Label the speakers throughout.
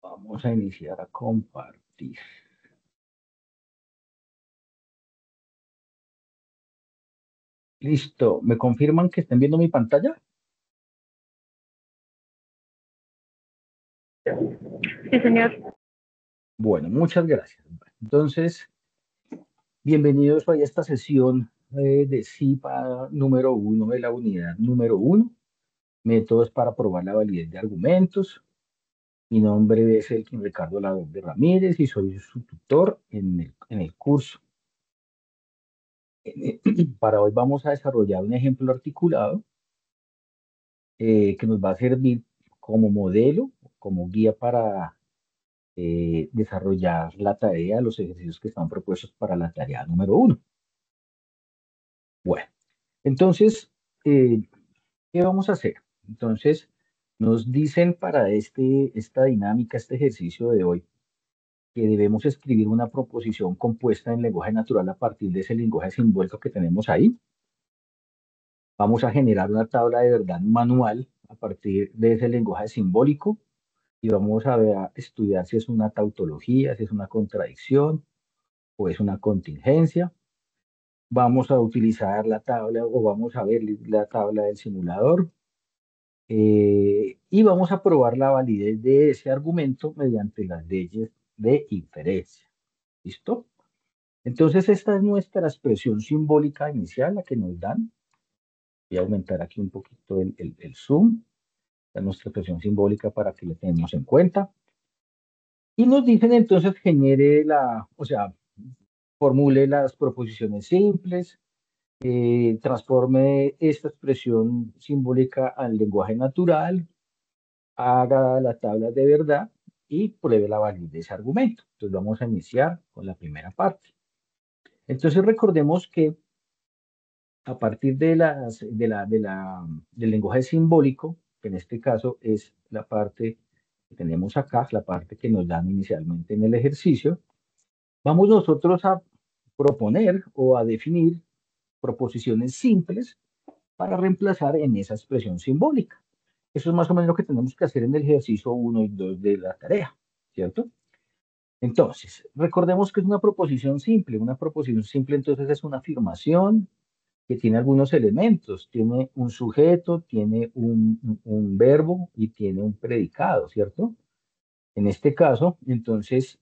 Speaker 1: Vamos a iniciar a compartir. Listo. ¿Me confirman que estén viendo mi pantalla?
Speaker 2: Sí, señor.
Speaker 1: Bueno, muchas gracias. Entonces, bienvenidos hoy a esta sesión de CIPA número 1 de la unidad número 1. Métodos para probar la validez de argumentos. Mi nombre es Elkin Ricardo Laverde Ramírez y soy su tutor en el curso. Para hoy vamos a desarrollar un ejemplo articulado que nos va a servir como modelo, como guía para desarrollar la tarea, los ejercicios que están propuestos para la tarea número 1. Bueno, entonces, eh, ¿qué vamos a hacer? Entonces, nos dicen para esta dinámica, este ejercicio de hoy, que debemos escribir una proposición compuesta en lenguaje natural a partir de ese lenguaje simbólico que tenemos ahí. Vamos a generar una tabla de verdad manual a partir de ese lenguaje simbólico y vamos a estudiar si es una tautología, si es una contradicción o es una contingencia. Vamos a utilizar la tabla o vamos a ver la tabla del simulador y vamos a probar la validez de ese argumento mediante las leyes de inferencia. ¿Listo? Entonces esta es nuestra expresión simbólica inicial, la que nos dan. Voy a aumentar aquí un poquito el zoom. Esta es nuestra expresión simbólica para que la tengamos en cuenta. Y nos dicen entonces genere o sea, formule las proposiciones simples, transforme esta expresión simbólica al lenguaje natural, haga la tabla de verdad y pruebe la validez de ese argumento. Entonces vamos a iniciar con la primera parte. Entonces recordemos que a partir del lenguaje simbólico, que en este caso es la parte que tenemos acá, la parte que nos dan inicialmente en el ejercicio, vamos nosotros a proponer o a definir proposiciones simples para reemplazar en esa expresión simbólica. Eso es más o menos lo que tenemos que hacer en el ejercicio 1 y 2 de la tarea, ¿cierto? Entonces, recordemos que es una proposición simple. Una proposición simple entonces es una afirmación que tiene algunos elementos. Tiene un sujeto, tiene un verbo y tiene un predicado, ¿cierto? En este caso, entonces,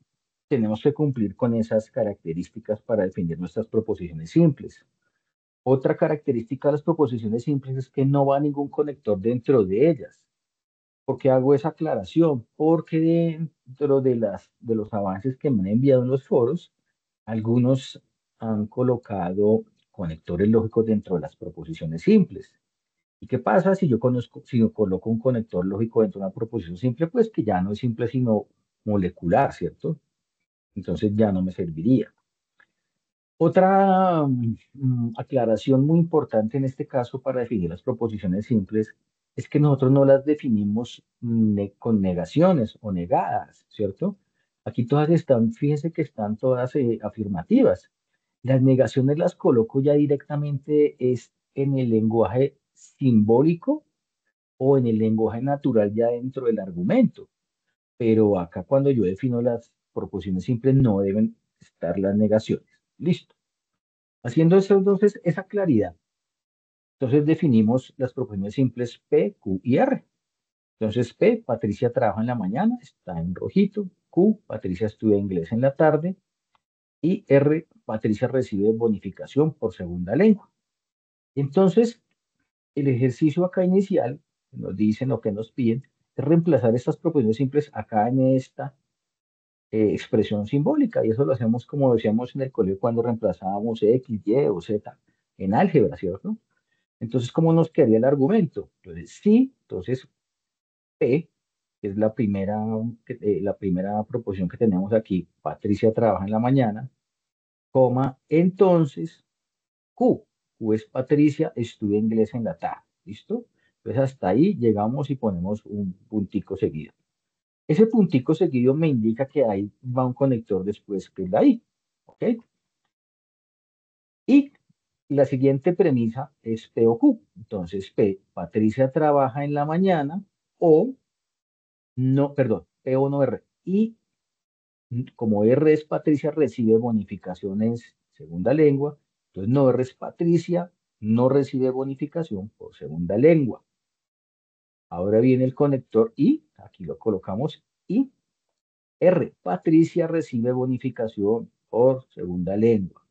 Speaker 1: tenemos que cumplir con esas características para definir nuestras proposiciones simples. Otra característica de las proposiciones simples es que no va ningún conector dentro de ellas. ¿Por qué hago esa aclaración? Porque dentro de los avances que me han enviado en los foros, algunos han colocado conectores lógicos dentro de las proposiciones simples. ¿Y qué pasa si yo coloco un conector lógico dentro de una proposición simple? Pues que ya no es simple sino molecular, ¿cierto? Entonces ya no me serviría. Otra aclaración muy importante en este caso para definir las proposiciones simples es que nosotros no las definimos con negaciones o negadas, ¿cierto? Aquí todas están, fíjense que están todas afirmativas. Las negaciones las coloco ya directamente es en el lenguaje simbólico o en el lenguaje natural ya dentro del argumento. Pero acá cuando yo defino las proposiciones simples no deben estar las negaciones. Listo. Haciendo eso, entonces, esa claridad, entonces definimos las proposiciones simples P, Q y R. Entonces, P, Patricia trabaja en la mañana, está en rojito. Q, Patricia estudia inglés en la tarde. Y R, Patricia recibe bonificación por segunda lengua. Entonces, el ejercicio acá inicial, que nos dicen o que nos piden, es reemplazar estas proposiciones simples acá en esta expresión simbólica. Y eso lo hacemos como decíamos en el colegio cuando reemplazábamos X, Y o Z en álgebra, ¿cierto? Entonces, ¿cómo nos quedaría el argumento? Entonces, sí, entonces P, que es la primera proposición que tenemos aquí, Patricia trabaja en la mañana, coma, entonces Q, Q es Patricia, estudia inglés en la tarde, ¿listo? Entonces, hasta ahí llegamos y ponemos un puntico seguido. Ese puntico seguido me indica que ahí va un conector después, que es la I, ¿ok? Y la siguiente premisa es P o Q. Entonces, P, Patricia trabaja en la mañana o no, perdón, P o no R. y como R es Patricia, recibe bonificaciones segunda lengua, entonces no R es Patricia, no recibe bonificación por segunda lengua. Ahora viene el conector I, aquí lo colocamos, I, R, Patricia recibe bonificación por segunda lengua.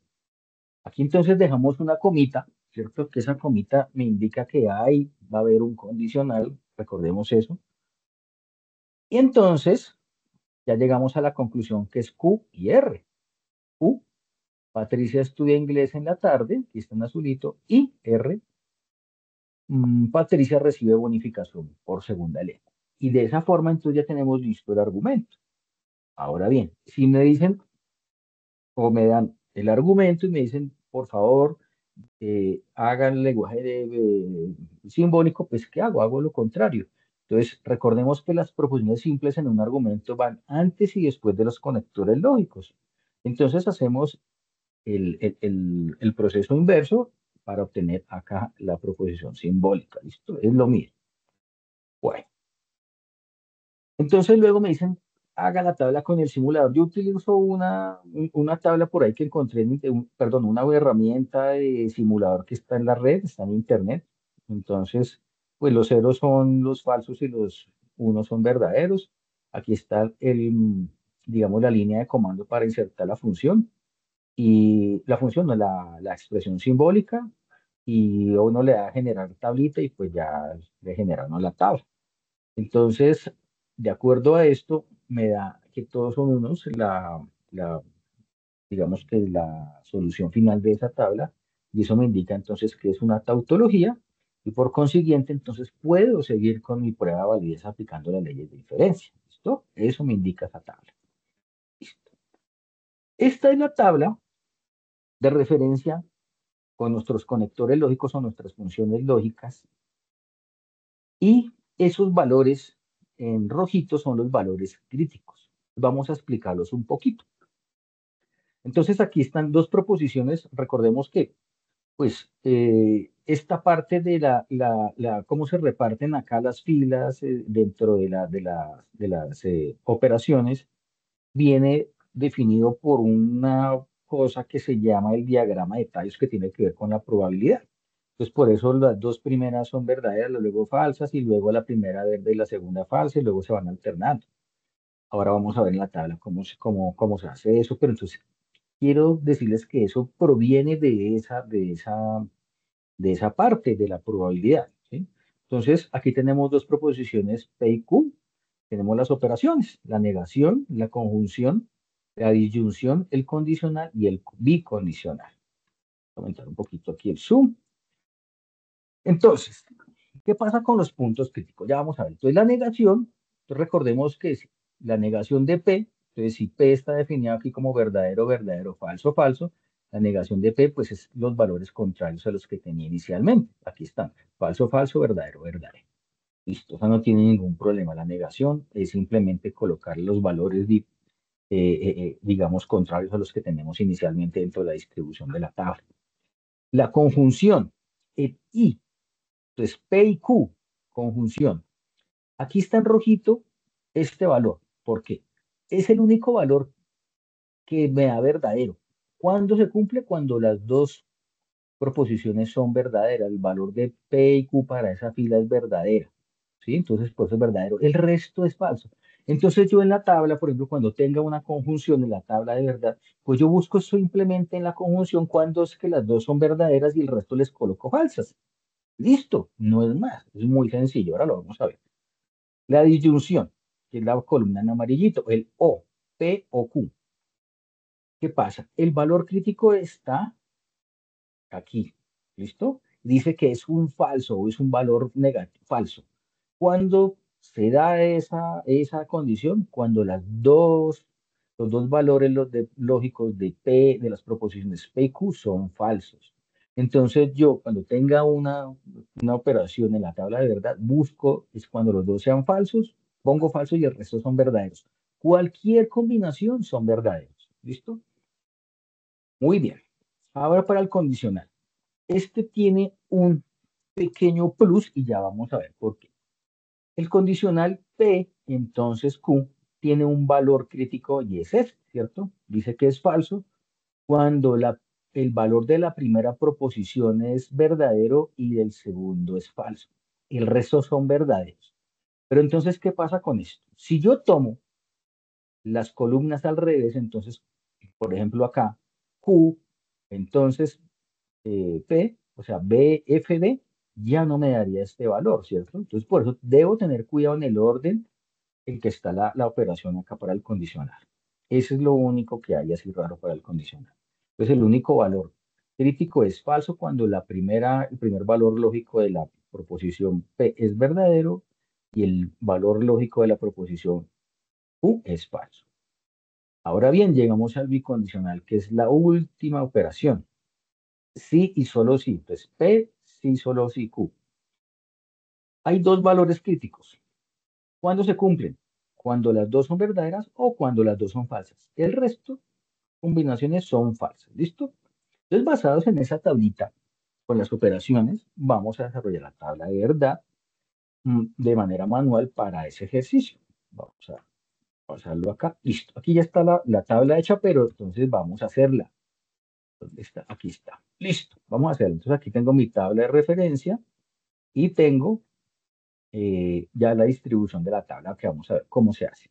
Speaker 1: Aquí entonces dejamos una comita, ¿cierto? Que esa comita me indica que ahí va a haber un condicional, recordemos eso. Y entonces ya llegamos a la conclusión que es Q y R. Q, Patricia estudia inglés en la tarde, aquí está en azulito, y R, Patricia recibe bonificación por segunda lengua. Y de esa forma entonces ya tenemos listo el argumento. Ahora bien, si me dicen o me dan el argumento y me dicen, por favor, hagan lenguaje simbólico, pues ¿qué hago? Hago lo contrario. Entonces, recordemos que las proposiciones simples en un argumento van antes y después de los conectores lógicos. Entonces, hacemos el proceso inverso para obtener acá la proposición simbólica. ¿Listo? Es lo mismo. Bueno, entonces luego me dicen, haga la tabla con el simulador. Yo utilizo una tabla por ahí que encontré, perdón, una herramienta de simulador que está en la red, está en internet. Entonces, pues los ceros son los falsos y los unos son verdaderos. Aquí está digamos, la línea de comando para insertar la función. Y la función no es la expresión simbólica. Y uno le da a generar tablita y pues ya le genera uno la tabla. Entonces, de acuerdo a esto, me da que todos son unos, digamos que la solución final de esa tabla, y eso me indica entonces que es una tautología, y por consiguiente, entonces puedo seguir con mi prueba de validez aplicando las leyes de diferencia. ¿Listo? Eso me indica esa tabla. Listo. Esta es la tabla de referencia con nuestros conectores lógicos o nuestras funciones lógicas, y esos valores en rojito son los valores críticos. Vamos a explicarlos un poquito. Entonces aquí están dos proposiciones. Recordemos que, pues, esta parte de cómo se reparten acá las filas dentro de las operaciones viene definido por una cosa que se llama el diagrama de tallos que tiene que ver con la probabilidad. Entonces, por eso las dos primeras son verdaderas, luego falsas, y luego la primera verde y la segunda falsa, y luego se van alternando. Ahora vamos a ver en la tabla cómo se hace eso, pero entonces quiero decirles que eso proviene de esa parte de la probabilidad, ¿sí? Entonces, aquí tenemos dos proposiciones P y Q. Tenemos las operaciones, la negación, la conjunción, la disyunción, el condicional y el bicondicional. Voy a aumentar un poquito aquí el zoom. Entonces, ¿qué pasa con los puntos críticos? Ya vamos a ver. Entonces, la negación, entonces recordemos que es la negación de P. Entonces, si P está definido aquí como verdadero, verdadero, falso, falso, la negación de P, pues es los valores contrarios a los que tenía inicialmente. Aquí están, falso, falso, verdadero, verdadero. Listo, o sea, no tiene ningún problema. La negación es simplemente colocar los valores, digamos, contrarios a los que tenemos inicialmente dentro de la distribución de la tabla. La conjunción, y, entonces P y Q, conjunción. Aquí está en rojito este valor. ¿Por qué? Es el único valor que me da verdadero. ¿Cuándo se cumple? Cuando las dos proposiciones son verdaderas. El valor de P y Q para esa fila es verdadera. ¿Sí? Entonces, por eso es verdadero. El resto es falso. Entonces, yo en la tabla, por ejemplo, cuando tenga una conjunción en la tabla de verdad, pues yo busco simplemente en la conjunción cuando es que las dos son verdaderas y el resto les coloco falsas. Listo, no es más. Es muy sencillo. Ahora lo vamos a ver. La disyunción, que es la columna en amarillito, el O, P o Q. ¿Qué pasa? El valor crítico está aquí. ¿Listo? Dice que es un falso o es un valor negativo, falso. ¿Cuándo se da esa condición? Cuando los dos valores lógicos de P, de las proposiciones P y Q son falsos. Entonces yo cuando tenga una operación en la tabla de verdad, busco es cuando los dos sean falsos, pongo falso y el resto son verdaderos. Cualquier combinación son verdaderos. ¿Listo? Muy bien. Ahora para el condicional. Este tiene un pequeño plus y ya vamos a ver por qué. El condicional P, entonces Q, tiene un valor crítico y es ese, ¿cierto? Dice que es falso cuando el valor de la primera proposición es verdadero y del segundo es falso. El resto son verdaderos. Pero entonces, ¿qué pasa con esto? Si yo tomo las columnas al revés, entonces, por ejemplo, acá, Q, entonces P, o sea, BFD, ya no me daría este valor, ¿cierto? Entonces, por eso debo tener cuidado en el orden en que está la operación acá para el condicional. Eso es lo único que hay así raro para el condicional. Entonces, el único valor crítico es falso cuando el primer valor lógico de la proposición P es verdadero y el valor lógico de la proposición Q es falso. Ahora bien, llegamos al bicondicional, que es la última operación. Sí y solo sí. Entonces, P, sí, solo sí, Q. Hay dos valores críticos. ¿Cuándo se cumplen? Cuando las dos son verdaderas o cuando las dos son falsas. El resto, combinaciones son falsas. ¿Listo? Entonces, basados en esa tablita, con las operaciones, vamos a desarrollar la tabla de verdad de manera manual para ese ejercicio. Vamos a pasarlo acá. Listo. Aquí ya está la tabla hecha, pero entonces vamos a hacerla. ¿Dónde está? Aquí está. Listo. Vamos a hacerlo. Entonces, aquí tengo mi tabla de referencia y tengo ya la distribución de la tabla que vamos a ver cómo se hace.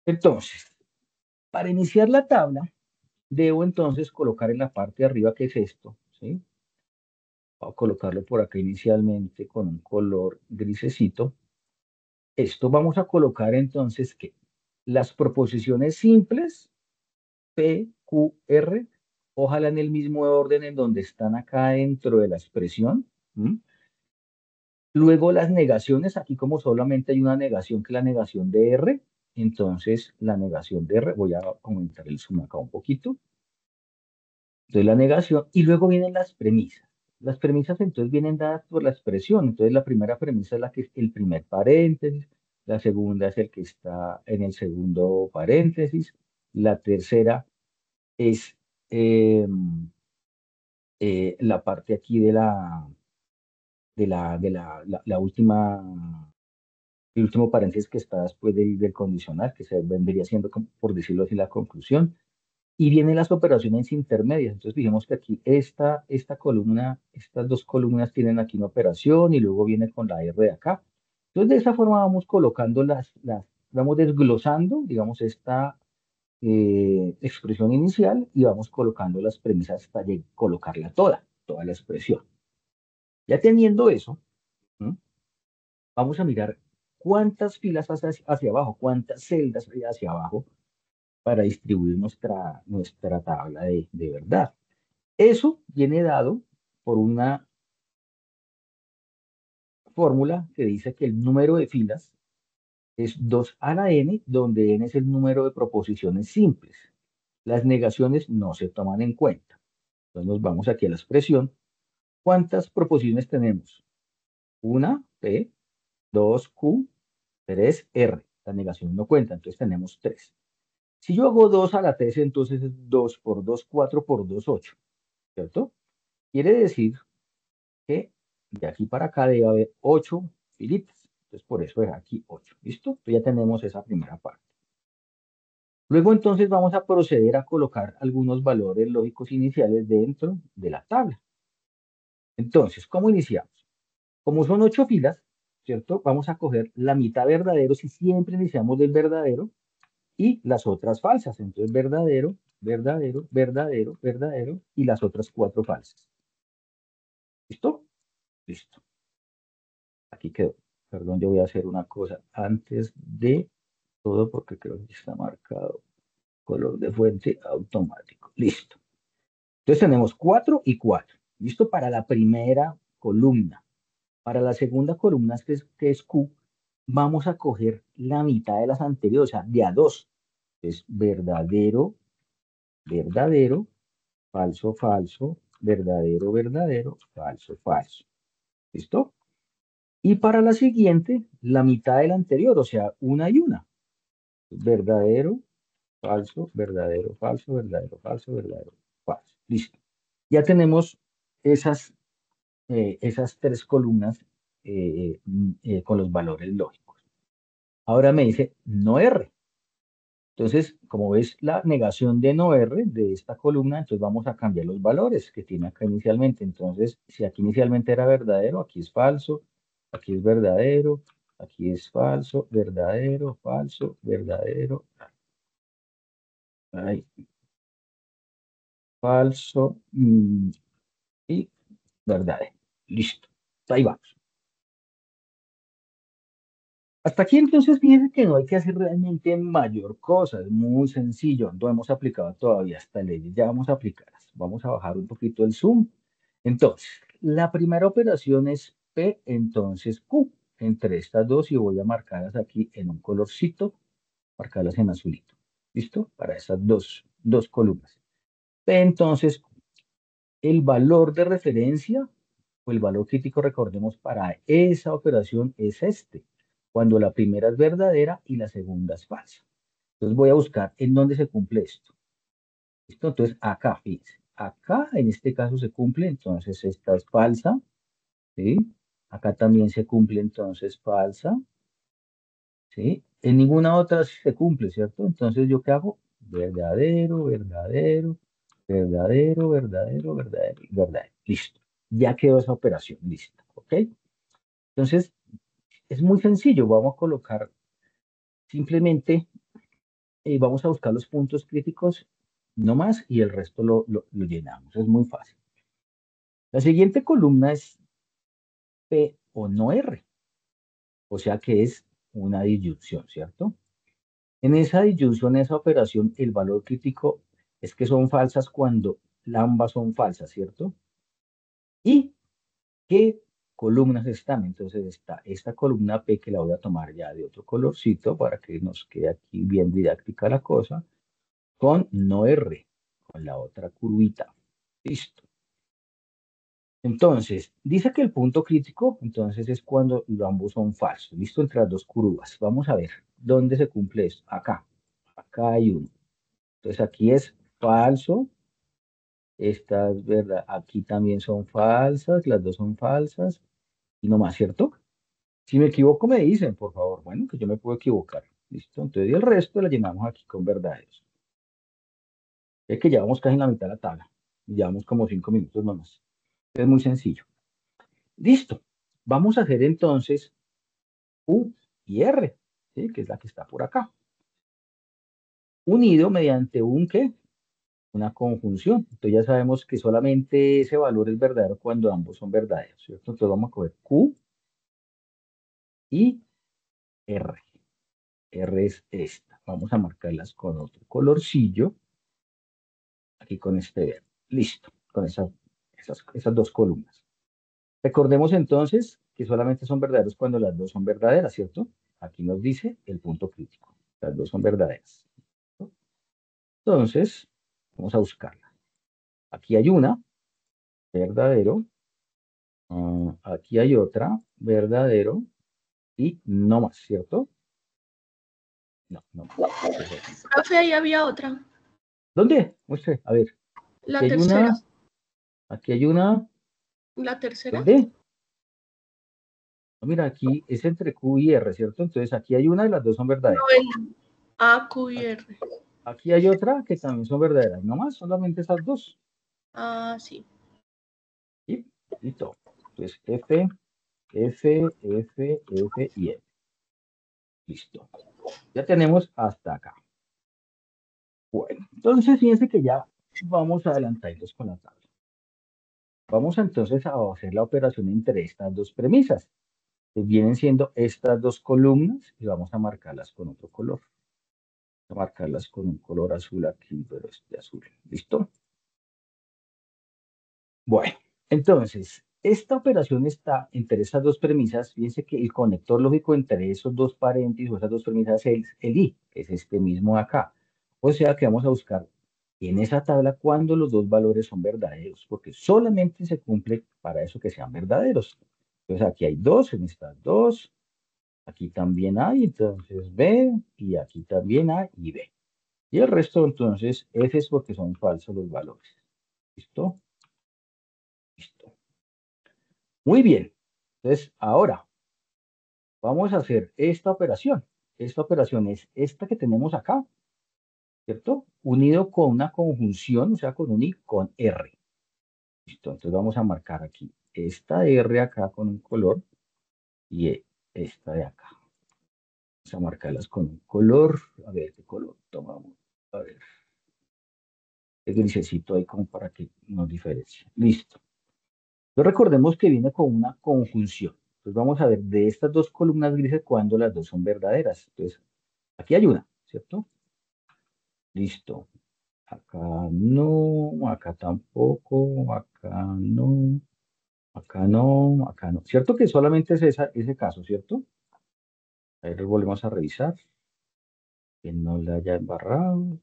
Speaker 1: Entonces, para iniciar la tabla, debo entonces colocar en la parte de arriba, que es esto, ¿sí? Voy a colocarlo por acá inicialmente con un color grisecito. Esto vamos a colocar entonces que las proposiciones simples, P, Q, R, ojalá en el mismo orden en donde están acá dentro de la expresión. ¿M? Luego las negaciones, aquí como solamente hay una negación que es la negación de R, entonces la negación de R, voy a aumentar el zoom acá un poquito. Entonces la negación, y luego vienen las premisas. Las premisas entonces vienen dadas por la expresión. Entonces la primera premisa es la que es el primer paréntesis, la segunda es el que está en el segundo paréntesis, la tercera es eh, la parte aquí de la última, el último paréntesis que está después del condicional, que se vendría siendo, por decirlo así, la conclusión. Y vienen las operaciones intermedias. Entonces, fijemos que aquí esta columna, estas dos columnas tienen aquí una operación y luego viene con la R de acá. Entonces, de esa forma vamos colocando vamos desglosando, digamos, esta expresión inicial y vamos colocando las premisas hasta colocarla toda la expresión. Ya teniendo eso, ¿m? Vamos a mirar cuántas filas hacia abajo, cuántas celdas hay hacia abajo para distribuir nuestra tabla de verdad. Eso viene dado por una fórmula que dice que el número de filas es 2 a la n, donde n es el número de proposiciones simples. Las negaciones no se toman en cuenta. Entonces nos vamos aquí a la expresión. ¿Cuántas proposiciones tenemos? Una P, 2 Q, 3 R. La negación no cuenta, entonces tenemos 3. Si yo hago 2 a la 3, entonces es 2 por 2, 4 por 2, 8, ¿cierto? Quiere decir que de aquí para acá debe haber 8 filitas. Entonces, por eso es aquí 8. ¿Listo? Entonces ya tenemos esa primera parte. Luego, entonces, vamos a proceder a colocar algunos valores lógicos iniciales dentro de la tabla. Entonces, ¿cómo iniciamos? Como son 8 filas, ¿cierto? Vamos a coger la mitad verdadero si siempre iniciamos del verdadero y las otras falsas. Entonces, verdadero, verdadero, verdadero, verdadero y las otras 4 falsas. ¿Listo? Listo. Aquí quedó. Perdón, yo voy a hacer una cosa antes de todo porque creo que está marcado color de fuente automático. Listo. Entonces tenemos 4 y 4. Listo para la primera columna. Para la segunda columna, que es Q, vamos a coger la mitad de las anteriores, o sea, de a 2. Es verdadero, verdadero, falso, falso, verdadero, verdadero, falso, falso. ¿Listo? Y para la siguiente, la mitad de la anterior, o sea, una y una. Verdadero, falso, verdadero, falso, verdadero, falso, verdadero, falso. Listo. Ya tenemos esas 3 columnas con los valores lógicos. Ahora me dice no R. Entonces, como ves la negación de no R de esta columna, entonces vamos a cambiar los valores que tiene acá inicialmente. Entonces, si aquí inicialmente era verdadero, aquí es falso, aquí es verdadero, aquí es falso, verdadero, falso, verdadero, ay, falso y verdadero. Listo. Ahí vamos. Hasta aquí entonces fíjense que no hay que hacer realmente mayor cosa, es muy sencillo, no hemos aplicado todavía esta ley, ya vamos a aplicarlas. Vamos a bajar un poquito el zoom. Entonces, la primera operación es P, entonces Q, entre estas dos y voy a marcarlas aquí en un colorcito, marcarlas en azulito. ¿Listo? Para esas dos columnas. P, entonces, el valor de referencia o el valor crítico, recordemos, para esa operación es este, cuando la primera es verdadera y la segunda es falsa. Entonces voy a buscar en dónde se cumple esto. ¿Listo? Entonces acá, fíjense, acá en este caso se cumple, entonces esta es falsa, ¿sí? Acá también se cumple, entonces falsa, ¿sí? En ninguna otra se cumple, ¿cierto? Entonces, ¿yo qué hago? Verdadero, verdadero, verdadero, verdadero, verdadero, verdadero. Listo. Ya quedó esa operación lista, ¿ok? Entonces, es muy sencillo. Vamos a colocar simplemente, vamos a buscar los puntos críticos, no más, y el resto lo llenamos. Es muy fácil. La siguiente columna es P o no R, o sea que es una disyunción, ¿cierto? En esa disyunción, esa operación, el valor crítico es que son falsas cuando ambas son falsas, ¿cierto? ¿Y qué columnas están? Entonces está esta columna P que la voy a tomar ya de otro colorcito para que nos quede aquí bien didáctica la cosa, con no R, con la otra curvita. Listo. Entonces, dice que el punto crítico, entonces es cuando ambos son falsos. Listo, entre las dos curvas. Vamos a ver, ¿dónde se cumple esto? Acá. Acá hay uno. Entonces aquí es falso, esta es verdad, aquí también son falsas, las dos son falsas, y no más, ¿cierto? Si me equivoco me dicen, por favor, bueno, que yo me puedo equivocar, ¿listo? Entonces y el resto la llenamos aquí con verdaderos. Es que llevamos casi en la mitad de la tabla, y llevamos como 5 minutos nomás. Es muy sencillo. Listo. Vamos a hacer entonces U y R, ¿sí? Que es la que está por acá. Unido mediante un ¿qué? Una conjunción. Entonces ya sabemos que solamente ese valor es verdadero cuando ambos son verdaderos, ¿cierto? Entonces vamos a coger Q y R. R es esta. Vamos a marcarlas con otro colorcillo, aquí con este verde. Listo, con esas dos columnas. Recordemos entonces que solamente son verdaderos cuando las dos son verdaderas, ¿cierto? Aquí nos dice el punto crítico. Las dos son verdaderas. Entonces, vamos a buscarla. Aquí hay una, verdadero. Aquí hay otra, verdadero. Y no más, ¿cierto? No, no más.
Speaker 2: Profe, ahí había otra.
Speaker 1: ¿Dónde? Muestre, a ver.
Speaker 2: La
Speaker 1: Aquí hay
Speaker 2: tercera.
Speaker 1: una, aquí hay una.
Speaker 2: La tercera.
Speaker 1: ¿Dónde? No, mira, aquí es entre Q y R, ¿cierto? Entonces aquí hay una y las dos son
Speaker 2: No,
Speaker 1: verdaderas.
Speaker 2: el A, Q y R.
Speaker 1: Aquí hay otra que también son verdaderas. No más, solamente esas dos.
Speaker 2: Ah, sí.
Speaker 1: Y listo. Entonces F, F, F, F y F. Listo. Ya tenemos hasta acá. Bueno, entonces fíjense que ya vamos a adelantarnos con la tabla. Vamos entonces a hacer la operación entre estas dos premisas, que vienen siendo estas dos columnas, y vamos a marcarlas con otro color. Vamos a marcarlas con un color azul aquí, pero este azul. ¿Listo? Bueno, entonces, esta operación está entre esas dos premisas. Fíjense que el conector lógico entre esos dos paréntesis o esas dos premisas es el I, que es este mismo de acá. O sea que vamos a buscar en esa tabla cuando los dos valores son verdaderos, porque solamente se cumple para eso que sean verdaderos. Entonces aquí hay dos, en estas dos, aquí también hay, entonces B, y aquí también hay y B. Y el resto entonces F es porque son falsos los valores. ¿Listo? Listo. Muy bien. Entonces, ahora vamos a hacer esta operación. esta operación es esta que tenemos acá, ¿cierto? Unido con una conjunción, o sea, con un I con R. Listo, entonces vamos a marcar aquí esta R acá con un color y esta de acá. Vamos a marcarlas con un color. A ver, ¿qué color tomamos? A ver, el grisecito ahí como para que nos diferencie. Listo. Entonces recordemos que viene con una conjunción. Entonces vamos a ver de estas dos columnas grises cuándo las dos son verdaderas. Entonces, aquí hay una, ¿cierto? Listo. Acá no, acá tampoco, acá no, acá no, acá no. ¿Cierto que solamente es ese caso, cierto? Ahí lo volvemos a revisar. Que no la haya embarrado.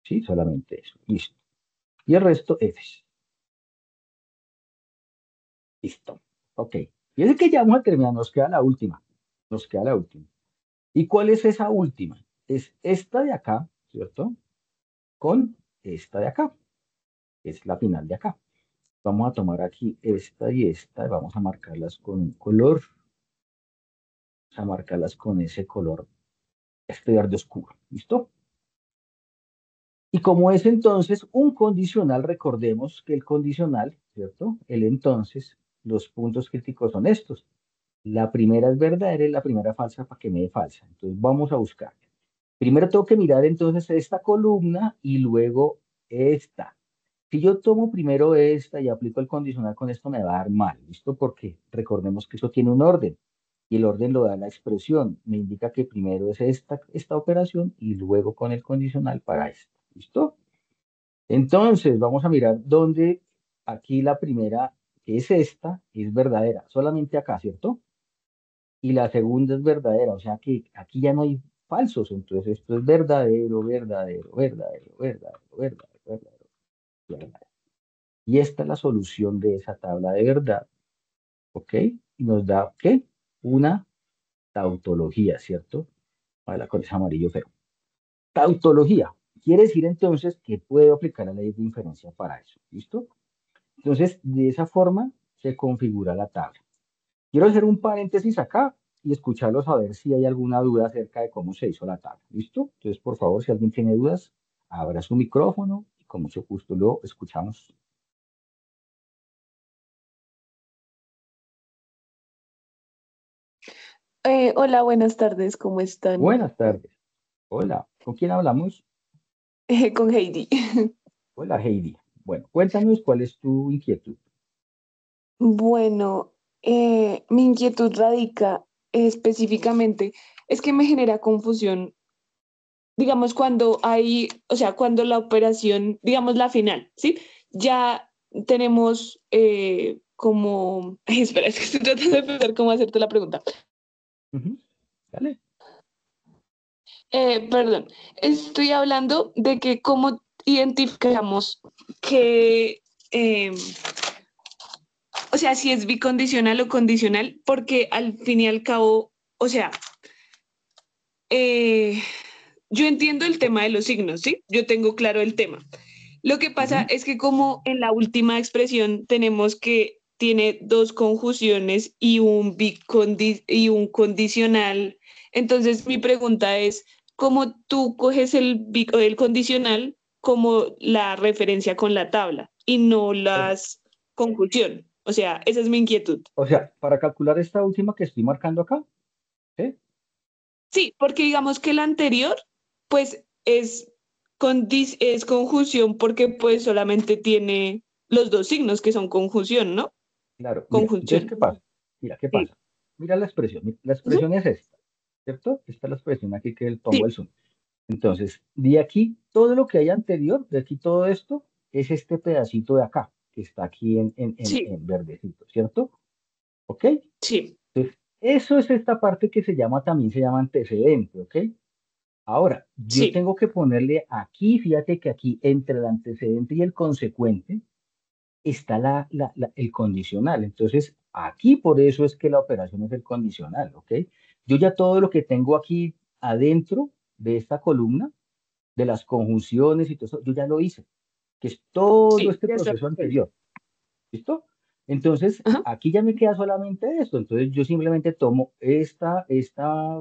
Speaker 1: Sí, solamente eso. Listo. Y el resto, Fs. Listo. Ok. Y es que ya vamos a terminar. Nos queda la última. Nos queda la última. ¿Y cuál es esa última? Es esta de acá, ¿cierto? Con esta de acá. Es la final de acá. Vamos a tomar aquí esta y esta y vamos a marcarlas con un color. Vamos a marcarlas con ese color, este verde oscuro. ¿Listo? Y como es entonces un condicional, recordemos que el condicional, ¿cierto? El entonces, los puntos críticos son estos. La primera es verdadera y la primera falsa para que me dé falsa. Entonces vamos a buscar. Primero tengo que mirar entonces esta columna y luego esta. Si yo tomo primero esta y aplico el condicional con esto me va a dar mal, ¿listo? Porque recordemos que eso tiene un orden y el orden lo da la expresión. Me indica que primero es esta operación y luego con el condicional para esto, ¿listo? Entonces vamos a mirar dónde aquí la primera, que es esta, es verdadera, solamente acá, ¿cierto? Y la segunda es verdadera, o sea que aquí ya no hay falsos, entonces esto es verdadero, verdadero, verdadero, verdadero, verdadero, verdadero, verdadero. Y esta es la solución de esa tabla de verdad, ¿ok? Y nos da, ¿qué? Una tautología, ¿cierto? Para con ese amarillo feo. Tautología. Quiere decir entonces que puedo aplicar la ley de inferencia para eso, ¿listo? Entonces, de esa forma se configura la tabla. Quiero hacer un paréntesis acá y escucharlos a ver si hay alguna duda acerca de cómo se hizo la tabla. ¿Listo? Entonces, por favor, si alguien tiene dudas, abra su micrófono y con mucho gusto lo escuchamos.
Speaker 3: Hola, buenas tardes, ¿cómo están?
Speaker 1: Buenas tardes. Hola. ¿Con quién hablamos?
Speaker 3: Con Heidi.
Speaker 1: Hola, Heidi. Bueno, cuéntanos cuál es tu inquietud.
Speaker 3: Bueno, mi inquietud radica específicamente, es que me genera confusión, digamos, cuando hay, o sea, cuando la operación, digamos, la final, ¿sí? Ya tenemos como, ay, espera, es que estoy tratando de pensar cómo hacerte la pregunta.
Speaker 1: Ujú. Dale.
Speaker 3: Perdón, estoy hablando de que cómo identificamos que... em, o sea, si es bicondicional o condicional, porque al fin y al cabo, o sea, eh, yo entiendo el tema de los signos, ¿sí? Yo tengo claro el tema. Lo que pasa
Speaker 1: Ujú.
Speaker 3: es que como en la última expresión tenemos que tiene dos conjunciones y y un condicional, entonces mi pregunta es, ¿cómo tú coges el condicional como la referencia con la tabla y no
Speaker 1: O
Speaker 3: las conjunción? O sea, esa es mi inquietud.
Speaker 1: o sea, para calcular esta última que estoy marcando acá, ¿sí?
Speaker 3: Sí, porque digamos que la anterior, pues es conjunción porque pues solamente tiene los dos signos que son conjunción, ¿no?
Speaker 1: Claro, mira, entonces,
Speaker 3: Conjunción.
Speaker 1: ¿qué pasa? Mira, ¿qué
Speaker 3: Sí.
Speaker 1: pasa? Mira la expresión. La
Speaker 3: Ujú.
Speaker 1: expresión es esta, ¿cierto? Esta es la expresión aquí que pongo
Speaker 3: Sí,
Speaker 1: el zoom. Entonces, de aquí, todo lo que hay anterior, de aquí todo esto, es este pedacito de acá, que está aquí
Speaker 3: sí,
Speaker 1: en verdecito, ¿cierto? ¿Ok?
Speaker 3: sí,
Speaker 1: Entonces, eso es esta parte que se llama, también se llama antecedente, ¿ok? Ahora, yo
Speaker 3: sí,
Speaker 1: tengo que ponerle aquí, fíjate que aquí entre el antecedente y el consecuente está el condicional. Entonces, aquí por eso es que la operación es el condicional, ¿ok? Yo ya todo lo que tengo aquí adentro de esta columna, de las conjunciones y todo eso, yo ya lo hice, que es todo
Speaker 3: sí,
Speaker 1: este
Speaker 3: ya está
Speaker 1: proceso
Speaker 3: resuelto.
Speaker 1: anterior. ¿Listo? Entonces,
Speaker 3: Ajá.
Speaker 1: aquí ya me queda solamente esto. Entonces, yo simplemente tomo esta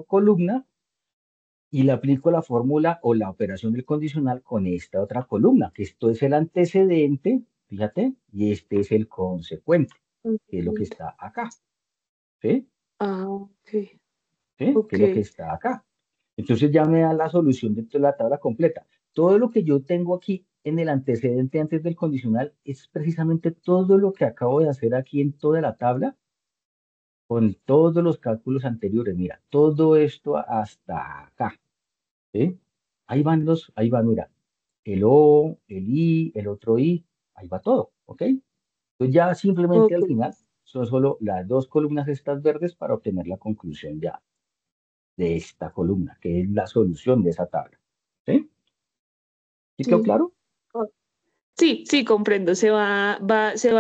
Speaker 1: columna y le aplico la fórmula o la operación del condicional con esta otra columna, que esto es el antecedente, fíjate, y este es el consecuente, que es lo que está acá, ¿sí?
Speaker 3: Ah, ok.
Speaker 1: ¿Sí? Que
Speaker 3: Ok.
Speaker 1: es lo que está acá. Entonces ya me da la solución de la tabla completa. Todo lo que yo tengo aquí en el antecedente antes del condicional es precisamente todo lo que acabo de hacer aquí en toda la tabla con todos los cálculos anteriores. Mira, todo esto hasta acá. ¿Sí? Ahí va, mira, el O, el I, el otro I, ahí va todo, ¿ok? Entonces ya simplemente
Speaker 3: Ok.
Speaker 1: al final son solo las dos columnas estas verdes para obtener la conclusión ya de esta columna, que es la solución de esa tabla. ¿Sí? ¿Sí quedó
Speaker 3: Sí.
Speaker 1: claro?
Speaker 3: Oh, sí, sí, comprendo. Se va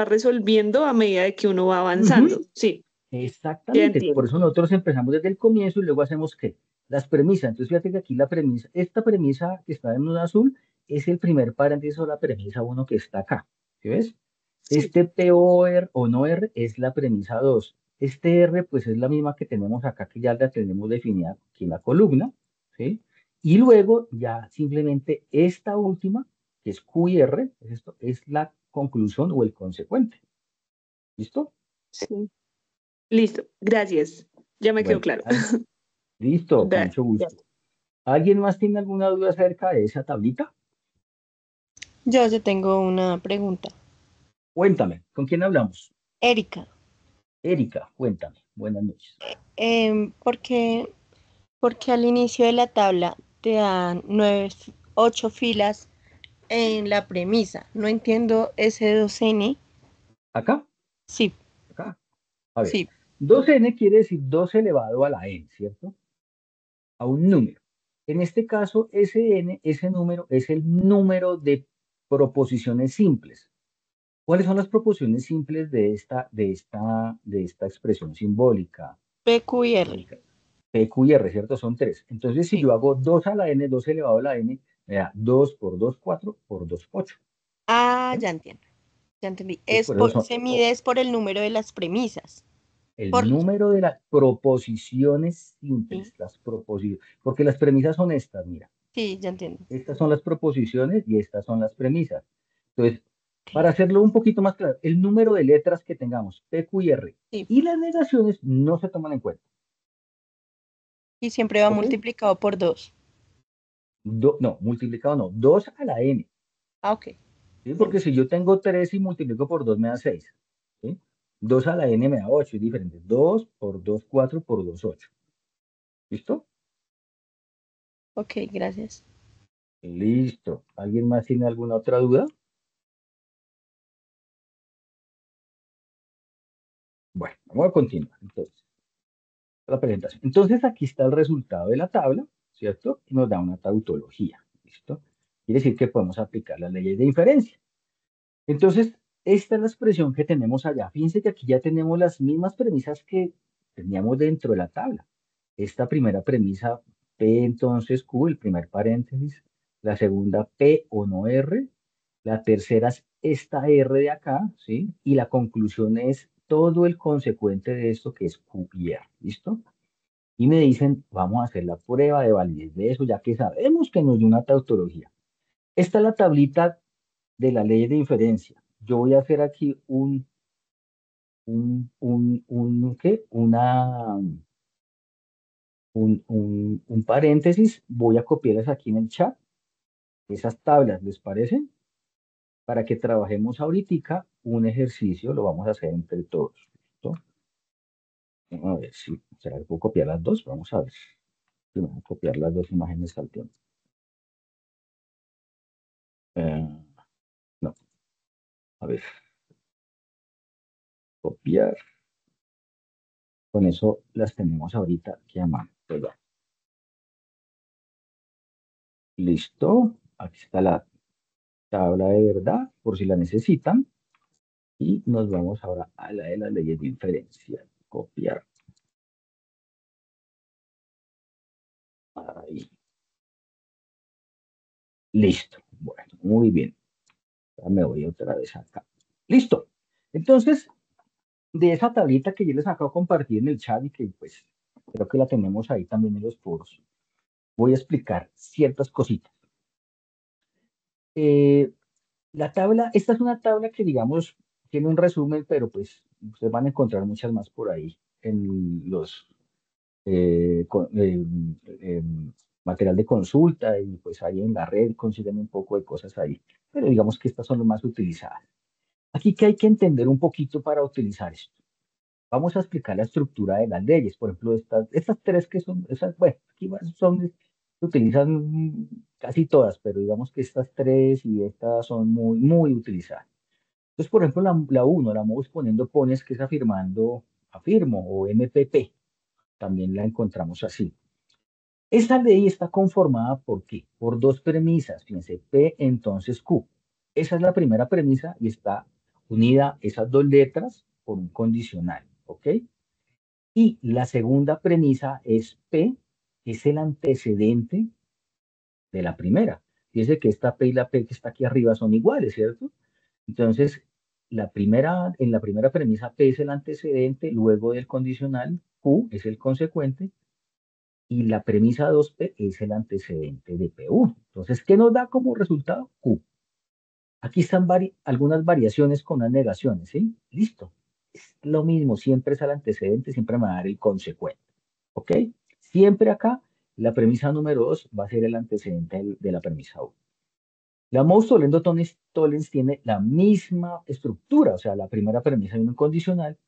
Speaker 3: resolviendo a medida de que uno va avanzando.
Speaker 1: Ujú.
Speaker 3: Sí, ya
Speaker 1: Exactamente. Por
Speaker 3: entiendo.
Speaker 1: eso nosotros empezamos desde el comienzo y luego hacemos ¿qué? Las premisas. Entonces fíjate que aquí la premisa, esta premisa que está en un azul es el primer paréntesis o la premisa 1 que está acá. ¿Sí ves?
Speaker 3: Sí,
Speaker 1: Este POR o no R es la premisa 2. Este R pues es la misma que tenemos acá, que ya la tenemos definida aquí en la columna, ¿sí? Y luego ya simplemente esta última, que es Q y R, esto es la conclusión o el consecuente. ¿Listo?
Speaker 3: sí. Listo, gracias. Ya me quedó
Speaker 1: Bueno,
Speaker 3: claro.
Speaker 1: listo, con
Speaker 3: Da-
Speaker 1: mucho
Speaker 3: ya.
Speaker 1: gusto. ¿Alguien más tiene alguna duda acerca de esa tablita?
Speaker 4: Yo tengo una pregunta.
Speaker 1: Cuéntame, ¿con quién hablamos?
Speaker 4: Erika,
Speaker 1: Erika, cuéntame. Buenas noches.
Speaker 4: ¿por qué, porque al inicio de la tabla te dan 8 filas en la premisa? No entiendo ese 2n.
Speaker 1: ¿Acá?
Speaker 4: Sí,
Speaker 1: Acá. A ver,
Speaker 4: sí,
Speaker 1: 2n quiere decir 2 elevado a la n, ¿cierto? A un número. En este caso, ese número es el número de proposiciones simples. ¿Cuáles son las proposiciones simples de esta expresión simbólica,
Speaker 4: P, Q y R.
Speaker 1: Erika? P, Q y R, ¿cierto? Son tres. Entonces, si
Speaker 4: Sí.
Speaker 1: yo hago 2 a la n, 2 elevado a la n, me da 2 por 2, 4 por 2, 8.
Speaker 4: Ah,
Speaker 1: ¿Sí?
Speaker 4: ya entiendo, ya entendí.
Speaker 1: Entonces, por eso son
Speaker 4: Se mide es por el número de las premisas.
Speaker 1: el
Speaker 4: Por los,
Speaker 1: número de las proposiciones
Speaker 4: sí,
Speaker 1: simples, las proposiciones, porque las premisas son estas, mira.
Speaker 4: sí, ya entiendo.
Speaker 1: Estas son las proposiciones y estas son las premisas. Entonces, para
Speaker 4: Ok,
Speaker 1: hacerlo un poquito más claro, el número de letras que tengamos, P, Q y R,
Speaker 4: sí.
Speaker 1: y las negaciones no se toman en cuenta.
Speaker 4: Y siempre va
Speaker 1: ¿Ok?
Speaker 4: multiplicado por 2.
Speaker 1: No, multiplicado no, 2 a la n.
Speaker 4: Ah, ok.
Speaker 1: ¿Sí?
Speaker 4: Ya
Speaker 1: Porque
Speaker 4: entiendo.
Speaker 1: si yo tengo 3 y multiplico por 2 me da 6. ¿Sí? 2 a la n me da 8, es diferente. 2 por 2, 4 por 2, 8. ¿Listo?
Speaker 4: Ok, gracias.
Speaker 1: Listo. ¿Alguien más tiene alguna otra duda? Bueno, vamos a continuar entonces la presentación. Entonces aquí está el resultado de la tabla, ¿cierto? Y nos da una tautología, ¿listo? Quiere decir que podemos aplicar las leyes de inferencia. Entonces, esta es la expresión que tenemos allá. Fíjense que aquí ya tenemos las mismas premisas que teníamos dentro de la tabla. Esta primera premisa, P entonces Q, el primer paréntesis. La segunda, P o no R. La tercera es esta R de acá, ¿sí? Y la conclusión es todo el consecuente de esto que es Q y R, ¿listo? Y me dicen, vamos a hacer la prueba de validez de eso, ya que sabemos que nos dio una tautología. Esta es la tablita de la ley de inferencia. Yo voy a hacer aquí ¿qué? Un paréntesis. Voy a copiarlas aquí en el chat. Esas tablas, ¿les parecen? Para que trabajemos ahorita un ejercicio, lo vamos a hacer entre todos. ¿Listo? Vamos a ver si, ¿será que puedo copiar las dos? Vamos a ver. Si vamos a copiar las dos imágenes al tiempo. Eh, no, a ver, copiar. Con eso las tenemos ahorita aquí a mano. Pega. Listo. Aquí está la tabla de verdad, por si la necesitan. Y nos vamos ahora a la de las leyes de inferencia. Copiar. Ahí. Listo. Bueno, muy bien. Ahora me voy otra vez acá. Listo. Entonces, de esa tablita que yo les acabo de compartir en el chat y que pues creo que la tenemos ahí también en los foros, voy a explicar ciertas cositas. La tabla, esta es una tabla que, digamos, tiene un resumen, pero pues ustedes van a encontrar muchas más por ahí en los material de consulta y pues ahí en la red consiguen un poco de cosas ahí. Pero digamos que estas son las más utilizadas. Aquí que hay que entender un poquito para utilizar esto. Vamos a explicar la estructura de las leyes. Por ejemplo, estas tres que son, esas, bueno, aquí se utilizan casi todas, pero digamos que estas tres y estas son muy, muy utilizadas. Entonces, por ejemplo, la 1, la modus poniendo pones, que es afirmando, afirmo, o MPP, también la encontramos así. Esa ley está conformada ¿por qué? Por dos premisas, fíjense, P entonces Q. Esa es la primera premisa y está unida esas dos letras por un condicional, ¿ok? Y la segunda premisa es P, que es el antecedente de la primera. Fíjense que esta P y la P que está aquí arriba son iguales, ¿cierto? Entonces, en la primera premisa P es el antecedente, luego del condicional Q es el consecuente, y la premisa 2P es el antecedente de P1. Entonces, ¿qué nos da como resultado? Q. Aquí están algunas variaciones con las negaciones, ¿sí? Listo. Es lo mismo, siempre es el antecedente, siempre me va a dar el consecuente. ¿Ok? Siempre acá, la premisa número 2 va a ser el antecedente de la premisa 1. La Most Toledo Tollens tiene la misma estructura, o sea, la primera premisa es un condicional,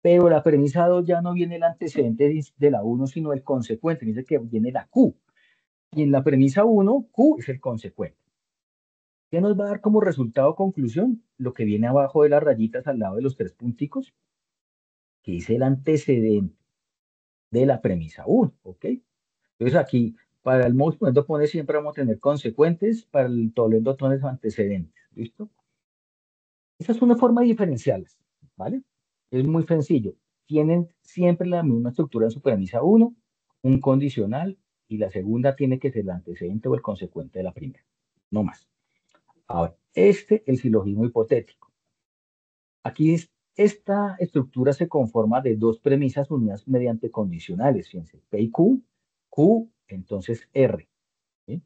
Speaker 1: pero la premisa 2 ya no viene el antecedente de la 1, sino el consecuente, dice que viene la Q. Y en la premisa 1, Q es el consecuente. ¿Qué nos va a dar como resultado conclusión? Lo que viene abajo de las rayitas al lado de los tres punticos, que es el antecedente de la premisa 1, ¿ok? Entonces aquí, para el Most Toledo pone siempre vamos a tener consecuentes, para el Toledo Tones antecedentes, ¿listo? Esa es una forma de diferenciarlas, ¿vale? Es muy sencillo. Tienen siempre la misma estructura en su premisa 1, un condicional, y la segunda tiene que ser el antecedente o el consecuente de la primera. No más. Ahora, el silogismo hipotético. Aquí esta estructura se conforma de dos premisas unidas mediante condicionales. Fíjense, P y Q, Q, entonces R. ¿Sí?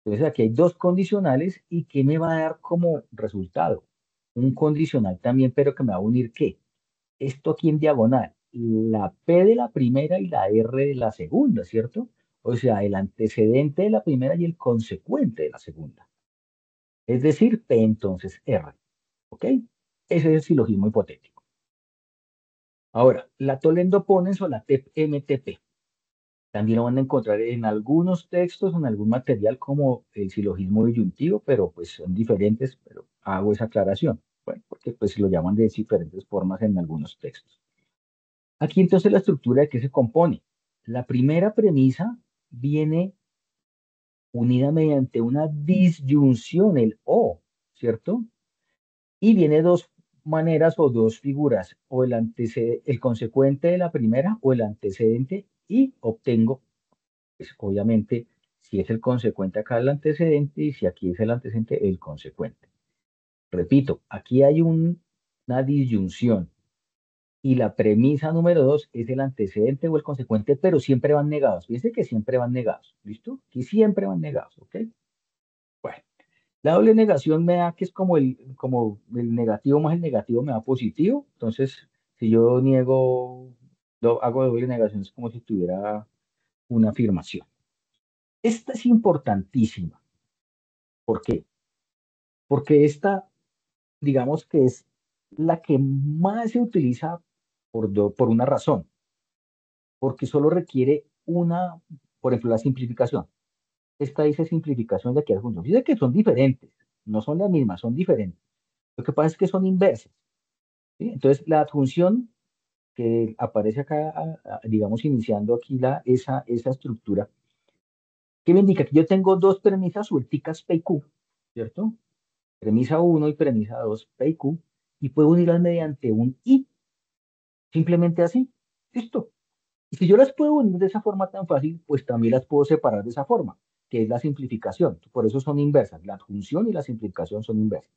Speaker 1: Entonces aquí hay dos condicionales y ¿qué me va a dar como resultado? Un condicional también, pero que me va a unir ¿qué? Esto aquí en diagonal, la P de la primera y la R de la segunda, ¿cierto? O sea, el antecedente de la primera y el consecuente de la segunda. Es decir, P entonces R. ¿Ok? Ese es el silogismo hipotético. Ahora, la Toledo Ponens o la TEP-MTP. También lo van a encontrar en algunos textos, en algún material como el silogismo disyuntivo, pero pues son diferentes, pero hago esa aclaración. Bueno, porque pues lo llaman de diferentes formas en algunos textos. Aquí entonces la estructura de qué se compone. La primera premisa viene unida mediante una disyunción, el O, ¿cierto? Y viene dos maneras o dos figuras, o el consecuente de la primera o el antecedente, y obtengo, pues, obviamente, si es el consecuente acá el antecedente y si aquí es el antecedente, el consecuente. Repito, aquí hay una disyunción. Y la premisa número 2 es el antecedente o el consecuente, pero siempre van negados. Fíjense que siempre van negados. ¿Listo? Aquí siempre van negados, ¿ok? Bueno, la doble negación me da que es como el negativo más el negativo me da positivo. Entonces, si yo niego, hago doble negación, es como si tuviera una afirmación. Esta es importantísima. ¿Por qué? Porque esta, digamos que es la que más se utiliza por una razón. Porque solo requiere por ejemplo, la simplificación. Esta dice simplificación de aquellas funciones. Dice que son diferentes, no son las mismas, son diferentes. Lo que pasa es que son inversas. ¿Sí? Entonces, la adjunción que aparece acá, digamos, iniciando aquí esa estructura, que me indica que yo tengo dos premisas suelticas P y Q, ¿cierto? Premisa 1 y premisa 2, P y Q, y puedo unirlas mediante un I, simplemente así. Listo. Y si yo las puedo unir de esa forma tan fácil, pues también las puedo separar de esa forma, que es la simplificación. Por eso son inversas. La adjunción y la simplificación son inversas.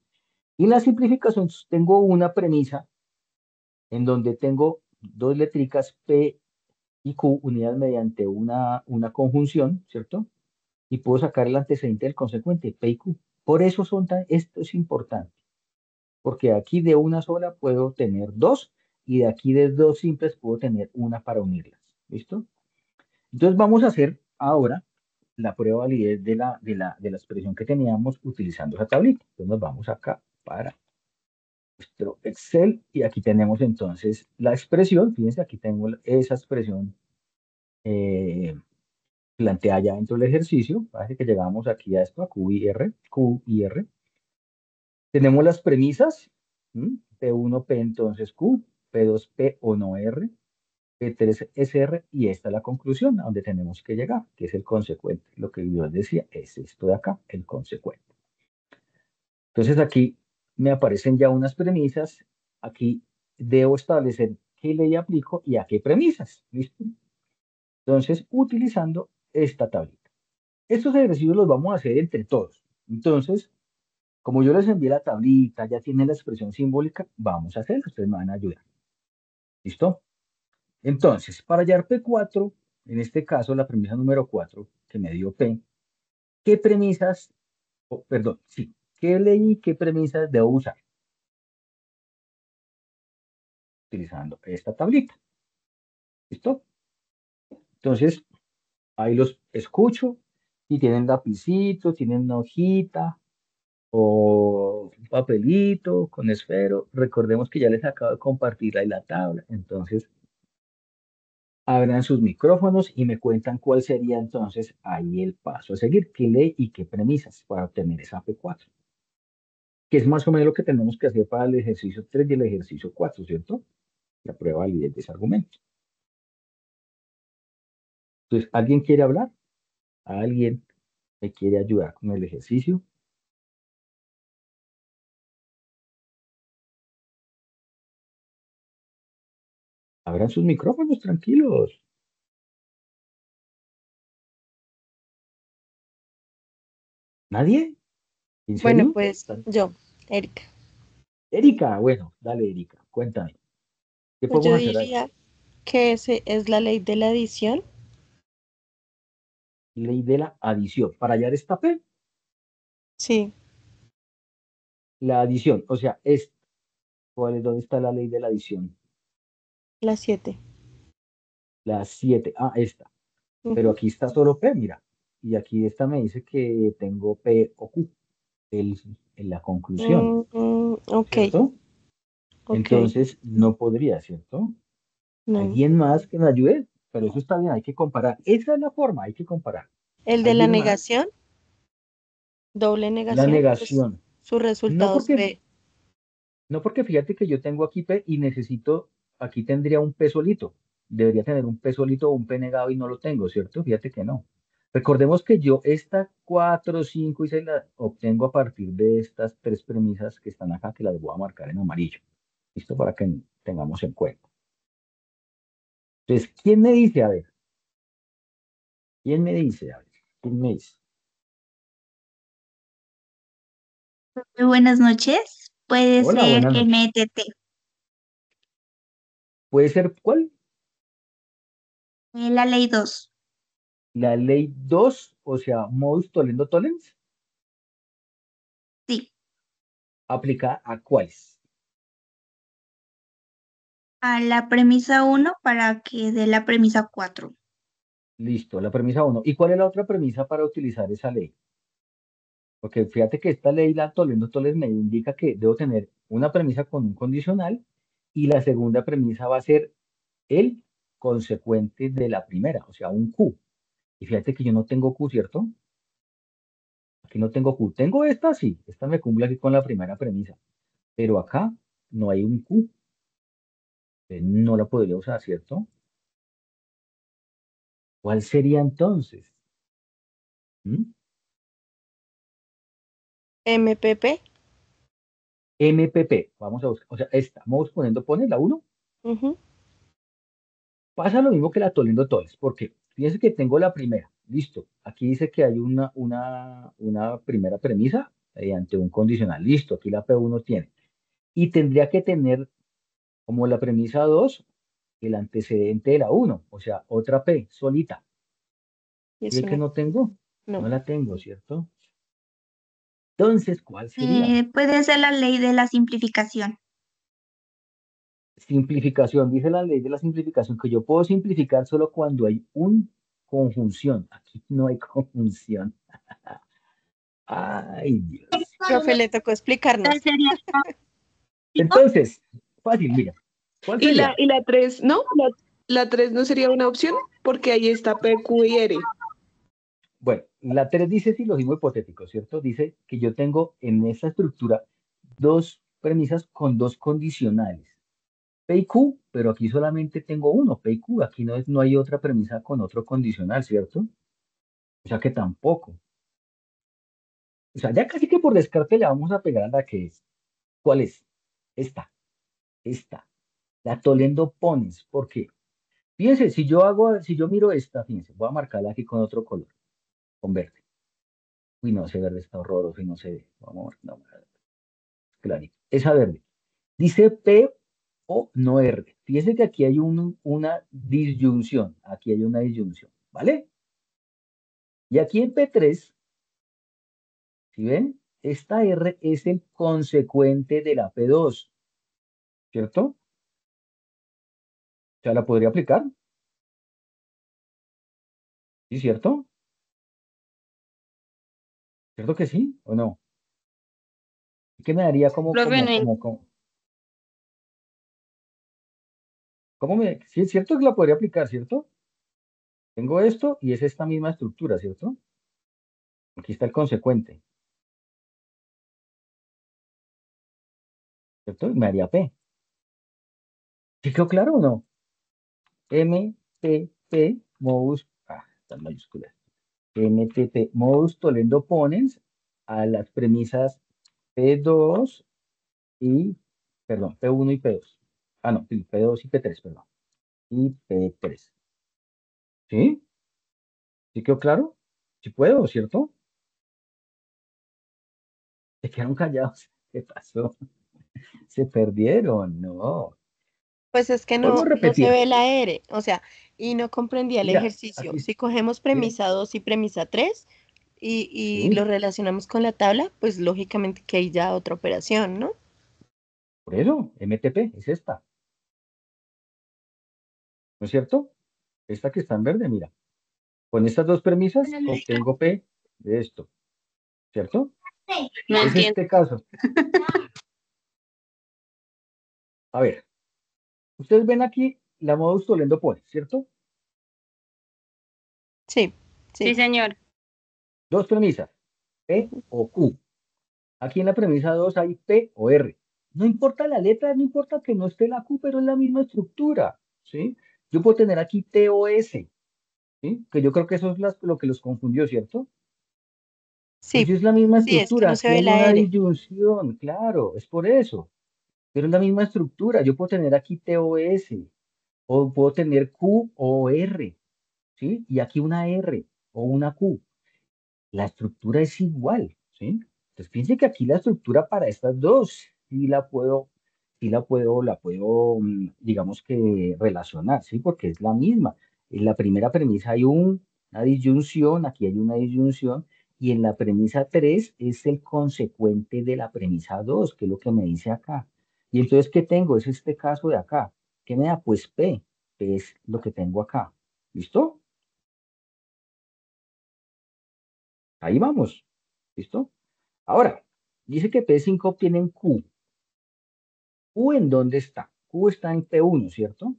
Speaker 1: Y en la simplificación tengo una premisa en donde tengo dos letricas P y Q unidas mediante una conjunción, ¿cierto? Y puedo sacar el antecedente del consecuente, P y Q. Por eso esto es importante, porque aquí de una sola puedo tener dos, y de aquí de dos simples puedo tener una para unirlas. ¿Listo? Entonces vamos a hacer ahora la prueba de validez de la expresión que teníamos utilizando esa tablita. Entonces nos vamos acá para nuestro Excel y aquí tenemos entonces la expresión. Fíjense, aquí tengo esa expresión planteada ya dentro del ejercicio. Parece que llegamos aquí a esto, a Q y R, Q y R. Tenemos las premisas, P1, P entonces Q, P2, P o no R, P3 es R, y esta es la conclusión a donde tenemos que llegar, que es el consecuente. Lo que yo les decía es esto de acá, el consecuente. Entonces aquí me aparecen ya unas premisas. Aquí debo establecer qué ley aplico y a qué premisas. ¿Listo? Entonces, utilizando esta tablita. Estos ejercicios los vamos a hacer entre todos. Entonces, como yo les envié la tablita, ya tienen la expresión simbólica, vamos a hacerlo. Ustedes me van a ayudar. ¿Listo? Entonces, para hallar P4, en este caso la premisa número 4 que me dio P, ¿qué premisas, perdón, sí, qué ley y qué premisas debo usar? Utilizando esta tablita. ¿Listo? Entonces, ahí los escucho y tienen lapicito, tienen una hojita o un papelito con esfero. Recordemos que ya les acabo de compartir ahí la tabla. Entonces, abran sus micrófonos y me cuentan cuál sería entonces ahí el paso a seguir, qué ley y qué premisas para obtener esa P4, que es más o menos lo que tenemos que hacer para el ejercicio 3 y el ejercicio 4, ¿cierto? La prueba de validez de ese argumento. Entonces, ¿alguien quiere hablar? ¿Alguien me quiere ayudar con el ejercicio? Abran sus micrófonos, tranquilos. ¿Nadie? ¿En
Speaker 4: Bueno,
Speaker 1: serio?
Speaker 4: pues yo, Erika.
Speaker 1: Erika, bueno, dale, Erika, cuéntame. ¿Qué
Speaker 4: Pues yo
Speaker 1: podemos hacer ahí?
Speaker 4: diría que ese es la ley de la adición.
Speaker 1: Ley de la adición. Para hallar esta P,
Speaker 4: Sí,
Speaker 1: la adición, o sea, ¿dónde está la ley de la adición?
Speaker 4: la 7.
Speaker 1: La 7. Ah, esta. Pero aquí está solo P, mira. Y aquí esta me dice que tengo P o Q en la conclusión,
Speaker 4: Ok,
Speaker 1: ¿cierto?
Speaker 4: ok.
Speaker 1: Entonces, no podría, ¿cierto?
Speaker 4: No.
Speaker 1: ¿Alguien más que me ayude? Pero eso está bien, hay que comparar. Esa es la forma, hay que comparar.
Speaker 4: El de la
Speaker 1: ¿Alguien más?
Speaker 4: negación, doble
Speaker 1: La
Speaker 4: negación, pues
Speaker 1: negación.
Speaker 4: su
Speaker 1: No
Speaker 4: resultado es
Speaker 1: porque,
Speaker 4: B.
Speaker 1: no porque fíjate que yo tengo aquí P y necesito, aquí tendría un P solito. Debería tener un P solito o un P negado y no lo tengo, ¿cierto? Fíjate que no. Recordemos que yo esta 4, 5 y 6 la obtengo a partir de estas tres premisas que están acá, que las voy a marcar en amarillo. ¿Listo? Para que tengamos en cuenta. Entonces, ¿quién me dice? A ver, ¿quién me dice? A ver, ¿quién me dice?
Speaker 5: Muy buenas noches. Puede
Speaker 1: Hola,
Speaker 5: ser
Speaker 1: buenas noches.
Speaker 5: MTT.
Speaker 1: ¿Puede ser cuál?
Speaker 5: La ley 2.
Speaker 1: La ley 2, o sea, modus tollendo tollens,
Speaker 5: Sí.
Speaker 1: ¿aplica a cuáles?
Speaker 5: A la premisa 1 para que dé la premisa 4.
Speaker 1: Listo, la premisa 1. ¿Y cuál es la otra premisa para utilizar esa ley? Porque fíjate que esta ley, la tollendo tollens, me indica que debo tener una premisa con un condicional y la segunda premisa va a ser el consecuente de la primera, o sea, un Q. Y fíjate que yo no tengo Q, ¿cierto? Aquí no tengo Q. Tengo esta, sí. Esta me cumple aquí con la primera premisa. Pero acá no hay un Q. No la podría usar, ¿cierto? ¿Cuál sería entonces? ¿Mm?
Speaker 4: MPP.
Speaker 1: MPP. Vamos a buscar. O sea, esta. Vamos poniendo, pone la 1.
Speaker 4: Ujú.
Speaker 1: Pasa lo mismo que la Toliendo Toles. Porque fíjense que tengo la primera. Listo. Aquí dice que hay una primera premisa ante un condicional. Listo. Aquí la P1 tiene. Y tendría que tener como la premisa 2 el antecedente de la 1, o sea, otra P solita.
Speaker 4: Y
Speaker 1: ¿Sí
Speaker 4: eso
Speaker 1: que no tengo? No
Speaker 4: no.
Speaker 1: la tengo, ¿cierto? Entonces, ¿cuál sería?
Speaker 5: Puede ser la ley de la simplificación.
Speaker 1: Simplificación, dice la ley de la simplificación, que yo puedo simplificar solo cuando hay una conjunción. Aquí no hay conjunción. Ay, Dios.
Speaker 4: Profe, le tocó explicarnos.
Speaker 5: Entonces sería
Speaker 1: Entonces, fácil, mira. ¿Cuál
Speaker 3: Y
Speaker 1: sería?
Speaker 3: la 3, ¿no? La 3 no sería una opción porque ahí está P, Q y R.
Speaker 1: Bueno, la 3 dice silogismo hipotético, ¿cierto? Dice que yo tengo en esta estructura dos premisas con dos condicionales. P y Q, pero aquí solamente tengo uno, P y Q. Aquí no hay otra premisa con otro condicional, ¿cierto? O sea que tampoco. O sea, ya casi que por descarte le vamos a pegar a la que es. ¿Cuál es? Esta. La Tolendo Pones. ¿Por qué? Fíjense, si yo miro esta, fíjense, voy a marcarla aquí con otro color, con verde. Uy, no, ese verde está horroroso y no se ve. Vamos a ver, no, clarito. Esa verde. Dice P o no R. Fíjense que aquí hay una disyunción. Aquí hay una disyunción, ¿vale? Y aquí en P3, si ven, esta R es el consecuente de la P2, ¿cierto? O sea, la podría aplicar, ¿sí, cierto? ¿Cierto que sí o no? ¿Qué me daría
Speaker 5: Profe, no
Speaker 1: sí, es cierto que la podría aplicar, ¿cierto? Tengo esto y es esta misma estructura, ¿cierto? Aquí está el consecuente, ¿cierto? Y me haría P. ¿Sí quedó claro o no? M, P, P, modus, están mayúsculas. MTP, modus tollendo ponens a las premisas P2 y, perdón, P1 y P2. Ah, no, sí, P2 y P3, perdón. Y P3. ¿Sí? ¿Sí quedó claro? Sí puedo, ¿cierto? Se quedaron callados. ¿Qué pasó? Se perdieron, no.
Speaker 4: Pues es que
Speaker 1: Vuelvo a
Speaker 4: no se
Speaker 1: repetir.
Speaker 4: ve la R, o sea, y no comprendía el
Speaker 1: Mira,
Speaker 4: ejercicio.
Speaker 1: aquí,
Speaker 4: Si cogemos
Speaker 1: mira,
Speaker 4: premisa 2 y premisa 3 y lo
Speaker 1: sí,
Speaker 4: relacionamos con la tabla, pues lógicamente que hay ya otra operación, ¿no?
Speaker 1: por eso, MTP es esta, ¿no es cierto? Esta que está en verde, mira. Con estas dos premisas obtengo P de esto, ¿cierto? Es
Speaker 5: entiendo.
Speaker 1: este caso. A ver, ustedes ven aquí la modus tollendo pone, ¿cierto?
Speaker 4: Sí,
Speaker 5: Sí,
Speaker 4: sí.
Speaker 5: señor.
Speaker 1: Dos premisas, P o Q. Aquí en la premisa 2 hay P o R. No importa la letra, no importa que no esté la Q, pero es la misma estructura, ¿sí? Yo puedo tener aquí T o S, ¿sí? Que yo creo que eso es lo que los confundió, ¿cierto?
Speaker 4: Sí,
Speaker 1: Pues es la misma
Speaker 4: sí, es que
Speaker 1: estructura,
Speaker 4: no se
Speaker 1: aquí
Speaker 4: ve
Speaker 1: hay
Speaker 4: la
Speaker 1: una
Speaker 4: R.
Speaker 1: disyunción, claro, es por eso. Pero es la misma estructura, yo puedo tener aquí T o S, o puedo tener Q o R, ¿sí? Y aquí una R o una Q. La estructura es igual, ¿sí? Entonces fíjense que aquí la estructura para estas dos digamos que relacionar, ¿sí? Porque es la misma. En la primera premisa hay una disyunción, aquí hay una disyunción, y en la premisa 3 es el consecuente de la premisa 2, que es lo que me dice acá. Y entonces, ¿qué tengo? Es este caso de acá. ¿Qué me da? Pues P, que es lo que tengo acá. ¿Listo? Ahí vamos. ¿Listo? Ahora, dice que P5 obtiene en Q. ¿Q en dónde está? Q está en P1, ¿cierto?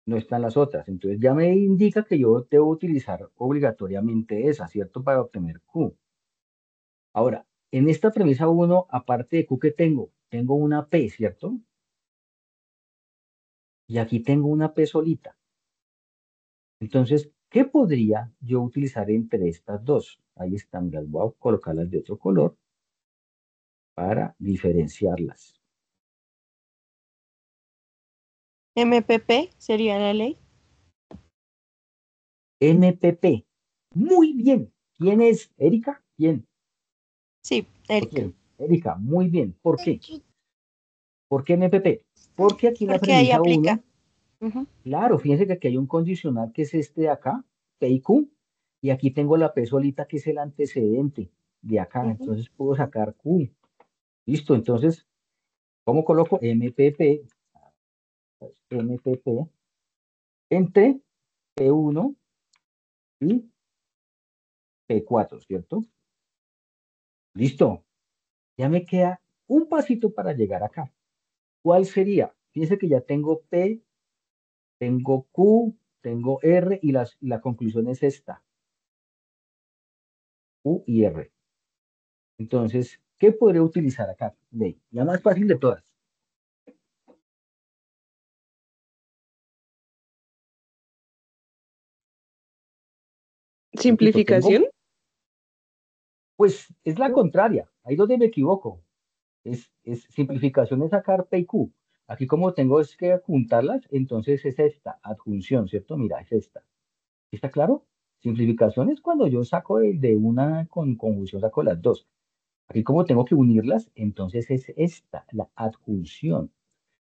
Speaker 1: No están las otras. Entonces ya me indica que yo debo utilizar obligatoriamente esa, ¿cierto? Para obtener Q. Ahora, en esta premisa 1, aparte de Q, ¿qué tengo? Tengo una P, ¿cierto? Y aquí tengo una P solita. Entonces, ¿qué podría yo utilizar entre estas dos? Ahí están, las voy a colocarlas de otro color para diferenciarlas.
Speaker 4: MPP sería la ley.
Speaker 1: MPP. Muy bien. ¿Quién es? ¿Erika? ¿Quién?
Speaker 4: Sí,
Speaker 1: Ok,
Speaker 4: Erika.
Speaker 1: Erika, muy bien. ¿Por qué? ¿Por qué MPP? Porque aquí en la
Speaker 4: Porque ahí
Speaker 1: premisa 1,
Speaker 4: aplica. Ujú.
Speaker 1: claro, fíjense que aquí hay un condicional que es este de acá, P y Q, y aquí tengo la P solita que es el antecedente de acá,
Speaker 3: Ujú.
Speaker 1: entonces puedo sacar Q. Listo, entonces, ¿cómo coloco MPP? MPP entre P1 y P4, ¿cierto? Listo, ya me queda un pasito para llegar acá. ¿Cuál sería? Fíjense que ya tengo P, tengo Q, tengo R y la conclusión es esta, Q y R. Entonces, ¿qué podría utilizar acá? La más fácil de todas. Repito, tengo,
Speaker 3: Simplificación.
Speaker 1: pues es la contraria, ahí donde me equivoco. Simplificación es sacar P y Q. Aquí como tengo es que juntarlas, entonces es esta, adjunción, ¿cierto? Mira, es esta. ¿Está claro? Simplificación es cuando yo saco de una con conjunción, saco las dos. Aquí como tengo que unirlas, entonces es esta, la adjunción.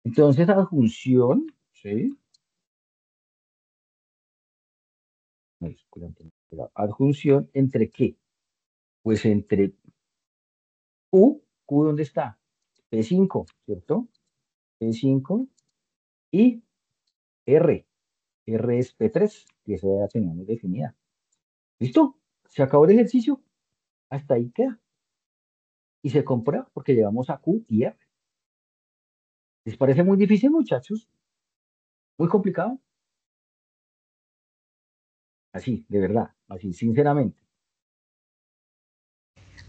Speaker 1: Entonces, adjunción, ¿sí? Adjunción entre qué? Pues entre Q, ¿Q dónde está? P5, ¿cierto? P5 y R. R es P3, que esa ya la tenemos definida. ¿Listo? Se acabó el ejercicio. Hasta ahí queda. Y se comprueba porque llegamos a Q y R. ¿Les parece muy difícil, muchachos? ¿Muy complicado? Así, de verdad, así, sinceramente.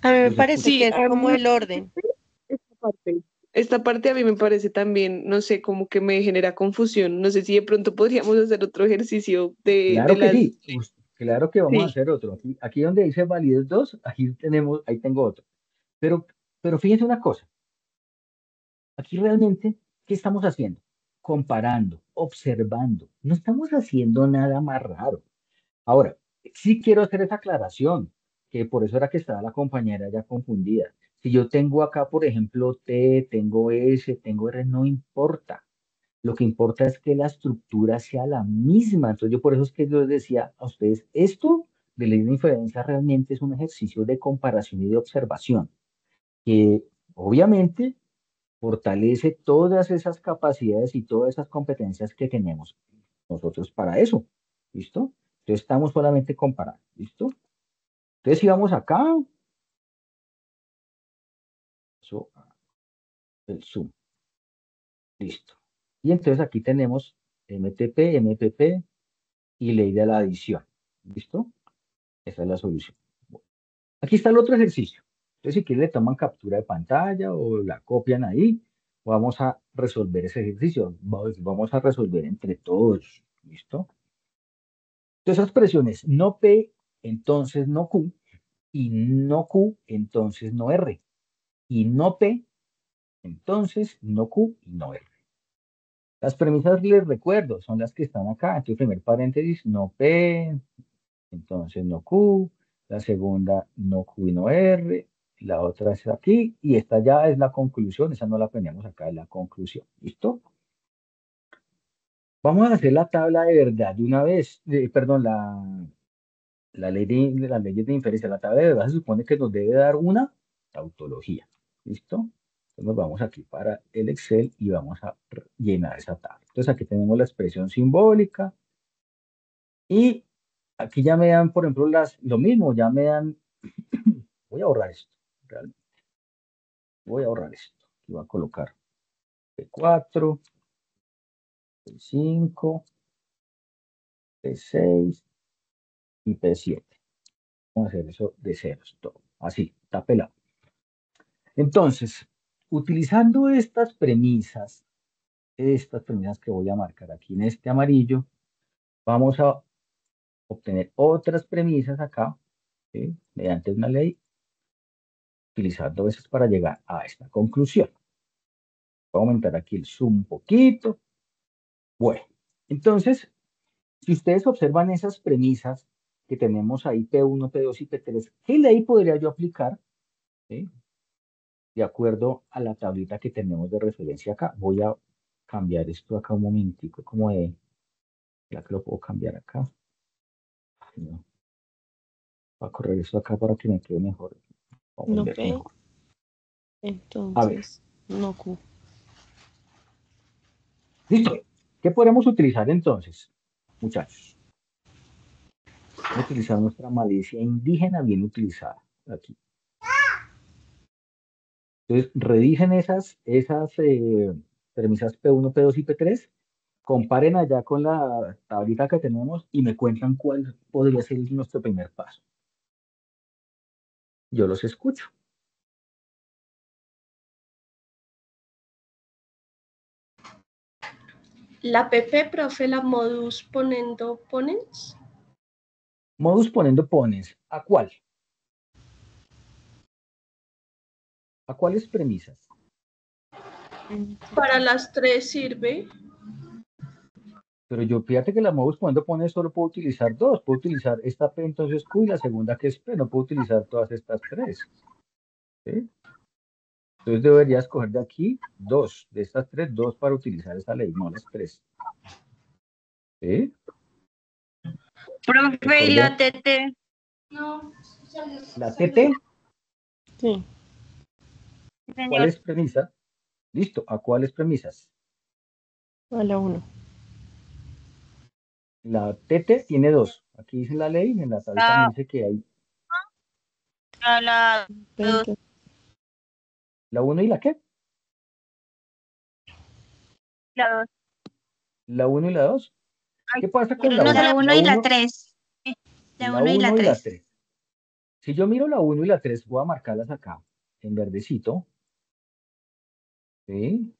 Speaker 4: A mí me
Speaker 1: Los
Speaker 4: parece
Speaker 1: escucho.
Speaker 4: que
Speaker 3: Sí,
Speaker 4: es
Speaker 3: a
Speaker 4: como
Speaker 3: mí
Speaker 4: el orden.
Speaker 3: esta parte. Esta parte a mí me parece también, no sé, como que me genera confusión. No sé si de pronto podríamos hacer otro ejercicio de
Speaker 1: Claro que
Speaker 3: las...
Speaker 1: sí. Claro que vamos a
Speaker 3: Sí,
Speaker 1: hacer otro. Aquí donde dice validez 2, ahí tengo otro. Pero, pero fíjense una cosa. Aquí realmente, ¿qué estamos haciendo? Comparando, observando. No estamos haciendo nada más raro. Ahora, sí quiero hacer esa aclaración, que por eso era que estaba la compañera ya confundida. Si yo tengo acá, por ejemplo, T, tengo S, tengo R, no importa. Lo que importa es que la estructura sea la misma. Entonces, yo por eso es que yo les decía a ustedes, esto de ley de inferencia realmente es un ejercicio de comparación y de observación, que obviamente fortalece todas esas capacidades y todas esas competencias que tenemos nosotros para eso. ¿Listo? Entonces estamos solamente comparando. ¿Listo? Entonces si vamos acá, eso, el zoom. Listo. Y entonces aquí tenemos MTP, MPP y ley de la adición. ¿Listo? Esa es la solución. Bueno, aquí está el otro ejercicio. Entonces si quieren le toman captura de pantalla o la copian ahí. Vamos a resolver ese ejercicio. Vamos a resolver entre todos. ¿Listo? Entonces, esas presiones no P, entonces no Q, y no Q, entonces no R, y no P, entonces no Q y no R. Las premisas les recuerdo, son las que están acá. Entonces, primer paréntesis, no P, entonces no Q, la segunda no Q y no R, la otra es aquí, y esta ya es la conclusión, esa no la tenemos acá, es la conclusión. ¿Listo? Vamos a hacer la tabla de verdad de una vez, perdón, las leyes de inferencia, la tabla de verdad se supone que nos debe dar una tautología. ¿Listo? Entonces nos vamos aquí para el Excel y vamos a llenar esa tabla. Entonces aquí tenemos la expresión simbólica y aquí ya me dan, por ejemplo, lo mismo, ya me dan, voy a ahorrar esto, realmente, voy a ahorrar esto. Aquí voy a colocar P4, P5, P6 y P7. Vamos a hacer eso de ceros, todo. Así, está pelado. Entonces, utilizando estas premisas que voy a marcar aquí en este amarillo, vamos a obtener otras premisas acá, ¿sí? Mediante una ley, utilizando esas para llegar a esta conclusión. Voy a aumentar aquí el zoom un poquito. Bueno, entonces, si ustedes observan esas premisas que tenemos ahí, P1, P2 y P3, ¿qué ley podría yo aplicar? ¿Sí? de acuerdo a la tablita que tenemos de referencia acá. Voy a cambiar esto acá un momentico, como de, ya que lo puedo cambiar acá. Ay, no. Voy a correr esto acá para que me quede mejor. Vamos a
Speaker 4: No
Speaker 1: ver
Speaker 4: P,
Speaker 1: mejor. A ver,
Speaker 4: entonces no Q.
Speaker 1: listo. ¿Qué podemos utilizar entonces, muchachos? Vamos a utilizar nuestra malicia indígena bien utilizada aquí. Entonces, revisen esas premisas P1, P2 y P3, comparen allá con la tablita que tenemos y me cuentan cuál podría ser nuestro primer paso. Yo los escucho.
Speaker 2: La PP, profe, la modus ponendo ponens.
Speaker 1: Modus ponendo pones. ¿A cuál? ¿A cuáles premisas?
Speaker 2: Para las tres sirve.
Speaker 1: Pero yo fíjate que la modus ponendo pones solo puedo utilizar dos. Puedo utilizar esta P entonces Q y la segunda que es P. No puedo utilizar todas estas tres. ¿Sí? Entonces debería escoger de aquí dos. De estas tres, dos para utilizar esta ley, no las tres. ¿Sí?
Speaker 5: Profe, ¿y la
Speaker 1: Recuerden,
Speaker 5: TT?
Speaker 1: la TT,
Speaker 4: Sí,
Speaker 1: ¿cuál
Speaker 5: Señor.
Speaker 1: es premisa? Listo, ¿a cuáles premisas?
Speaker 4: a la 1.
Speaker 1: La TT tiene dos. Aquí dice la ley, en la tablita me
Speaker 5: La,
Speaker 1: dice que hay
Speaker 5: la 2.
Speaker 1: la 1 y la qué.
Speaker 5: La 2.
Speaker 1: La 1 y la 2.
Speaker 5: Ay,
Speaker 1: ¿Qué pasa con
Speaker 5: pero
Speaker 1: la
Speaker 5: no se
Speaker 1: uno?
Speaker 5: la
Speaker 1: La
Speaker 5: 1 y la
Speaker 1: 1,
Speaker 5: 3. La
Speaker 1: la
Speaker 5: 1 y la
Speaker 1: 1 y la
Speaker 5: 3.
Speaker 1: 3. Si yo miro la 1 y la 3, voy a marcarlas acá en verdecito. ¿Sí?